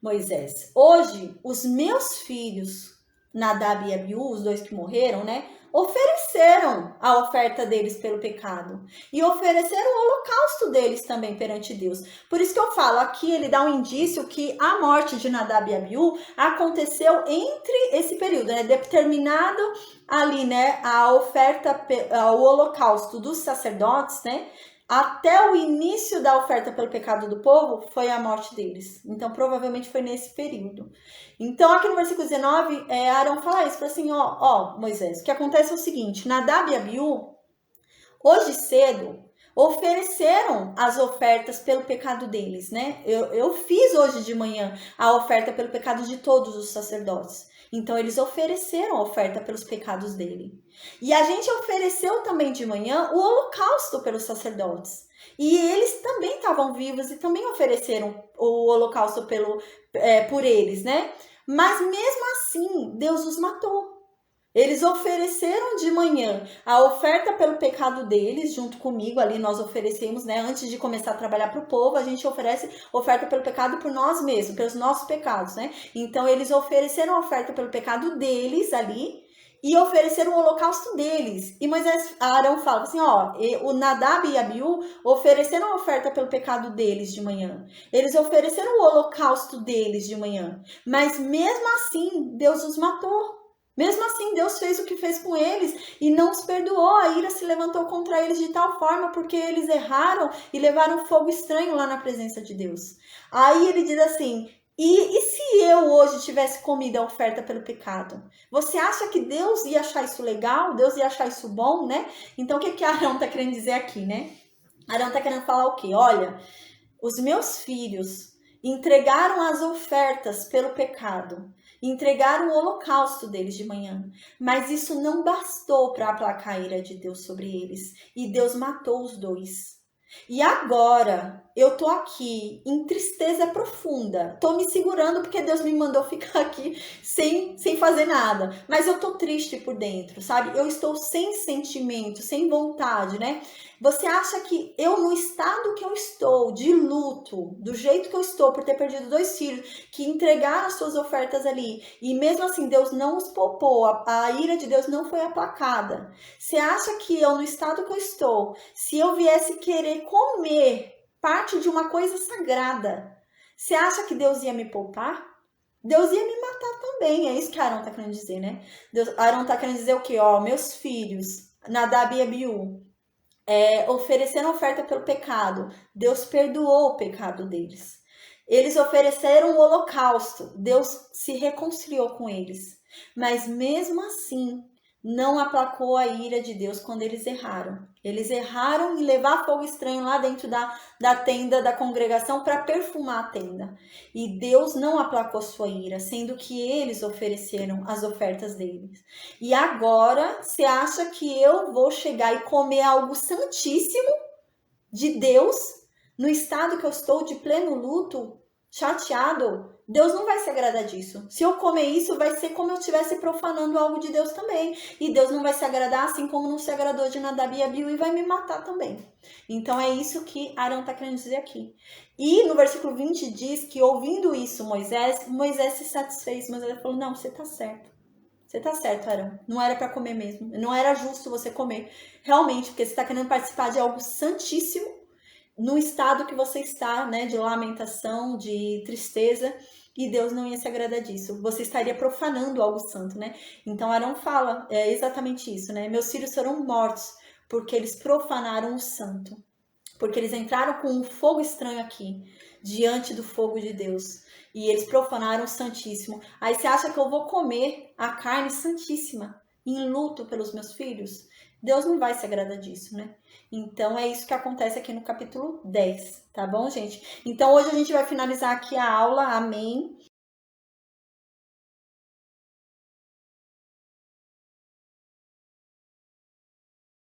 Moisés, hoje os meus filhos, Nadab e Abiú, os 2 que morreram, né? ofereceram a oferta deles pelo pecado e ofereceram o holocausto deles também perante Deus. Por isso que eu falo, aqui ele dá um indício que a morte de Nadab e Abiú aconteceu entre esse período, né, determinado ali, né, a oferta, o holocausto dos sacerdotes, né, até o início da oferta pelo pecado do povo, foi a morte deles. Então, provavelmente foi nesse período. Então, aqui no versículo 19, Arão fala isso, fala assim, ó, Moisés, o que acontece é o seguinte, Nadab e Abiú, hoje cedo, ofereceram as ofertas pelo pecado deles, né? Eu fiz hoje de manhã a oferta pelo pecado de todos os sacerdotes. Então, eles ofereceram a oferta pelos pecados dele. E a gente ofereceu também de manhã o holocausto pelos sacerdotes. E eles também estavam vivos e também ofereceram o holocausto por eles, né? Mas mesmo assim, Deus os matou. Eles ofereceram de manhã a oferta pelo pecado deles, junto comigo, ali nós oferecemos, né? Antes de começar a trabalhar para o povo, a gente oferece oferta pelo pecado por nós mesmos, pelos nossos pecados, né? Então, eles ofereceram a oferta pelo pecado deles ali e ofereceram o holocausto deles. E Moisés, Arão fala assim, ó, o Nadab e Abiú ofereceram a oferta pelo pecado deles de manhã. Eles ofereceram o holocausto deles de manhã. Mas mesmo assim, Deus os matou. Mesmo assim, Deus fez o que fez com eles e não os perdoou. A ira se levantou contra eles de tal forma porque eles erraram e levaram fogo estranho lá na presença de Deus. Aí ele diz assim, e se eu hoje tivesse comido a oferta pelo pecado? Você acha que Deus ia achar isso legal? Deus ia achar isso bom, né? Então, o que Arão está querendo dizer aqui, né? Arão está querendo falar o quê? Olha, os meus filhos entregaram as ofertas pelo pecado, entregaram o holocausto deles de manhã, mas isso não bastou para aplacar a ira de Deus sobre eles, e Deus matou os dois. E agora eu tô aqui em tristeza profunda, tô me segurando porque Deus me mandou ficar aqui sem fazer nada, mas eu tô triste por dentro, sabe? Eu estou sem sentimento, sem vontade, né? Você acha que eu, no estado que eu estou, de luto, do jeito que eu estou, por ter perdido 2 filhos, que entregaram as suas ofertas ali, e mesmo assim Deus não os poupou, a ira de Deus não foi aplacada. Você acha que eu, no estado que eu estou, se eu viesse querer comer parte de uma coisa sagrada, você acha que Deus ia me poupar? Deus ia me matar também, é isso que Arão está querendo dizer, né? Arão está querendo dizer o quê? Ó, meus filhos, Nadab e Abiú, ofereceram oferta pelo pecado. Deus perdoou o pecado deles. Eles ofereceram o holocausto. Deus se reconciliou com eles. Mas mesmo assim, não aplacou a ira de Deus quando eles erraram. Eles erraram em levar fogo estranho lá dentro da tenda da congregação para perfumar a tenda. E Deus não aplacou sua ira, sendo que eles ofereceram as ofertas deles. E agora, você acha que eu vou chegar e comer algo santíssimo de Deus, no estado que eu estou de pleno luto, chateado? Deus não vai se agradar disso. Se eu comer isso, vai ser como eu estivesse profanando algo de Deus também. E Deus não vai se agradar, assim como não se agradou de Nadab e Abiú, e vai me matar também. Então é isso que Arão está querendo dizer aqui. E no versículo 20 diz que, ouvindo isso, Moisés se satisfez. Moisés falou, não, você está certo. Você tá certo, Arão. Não era para comer mesmo. Não era justo você comer. Realmente, porque você está querendo participar de algo santíssimo no estado que você está, né? De lamentação, de tristeza. E Deus não ia se agradar disso. Você estaria profanando algo santo, né? Então, Arão fala exatamente isso, né? Meus filhos serão mortos porque eles profanaram o santo. Porque eles entraram com um fogo estranho aqui, diante do fogo de Deus. E eles profanaram o Santíssimo. Aí você acha que eu vou comer a carne santíssima em luto pelos meus filhos? Deus não vai se agradar disso, né? Então é isso que acontece aqui no capítulo 10, tá bom, gente? Então hoje a gente vai finalizar aqui a aula, amém?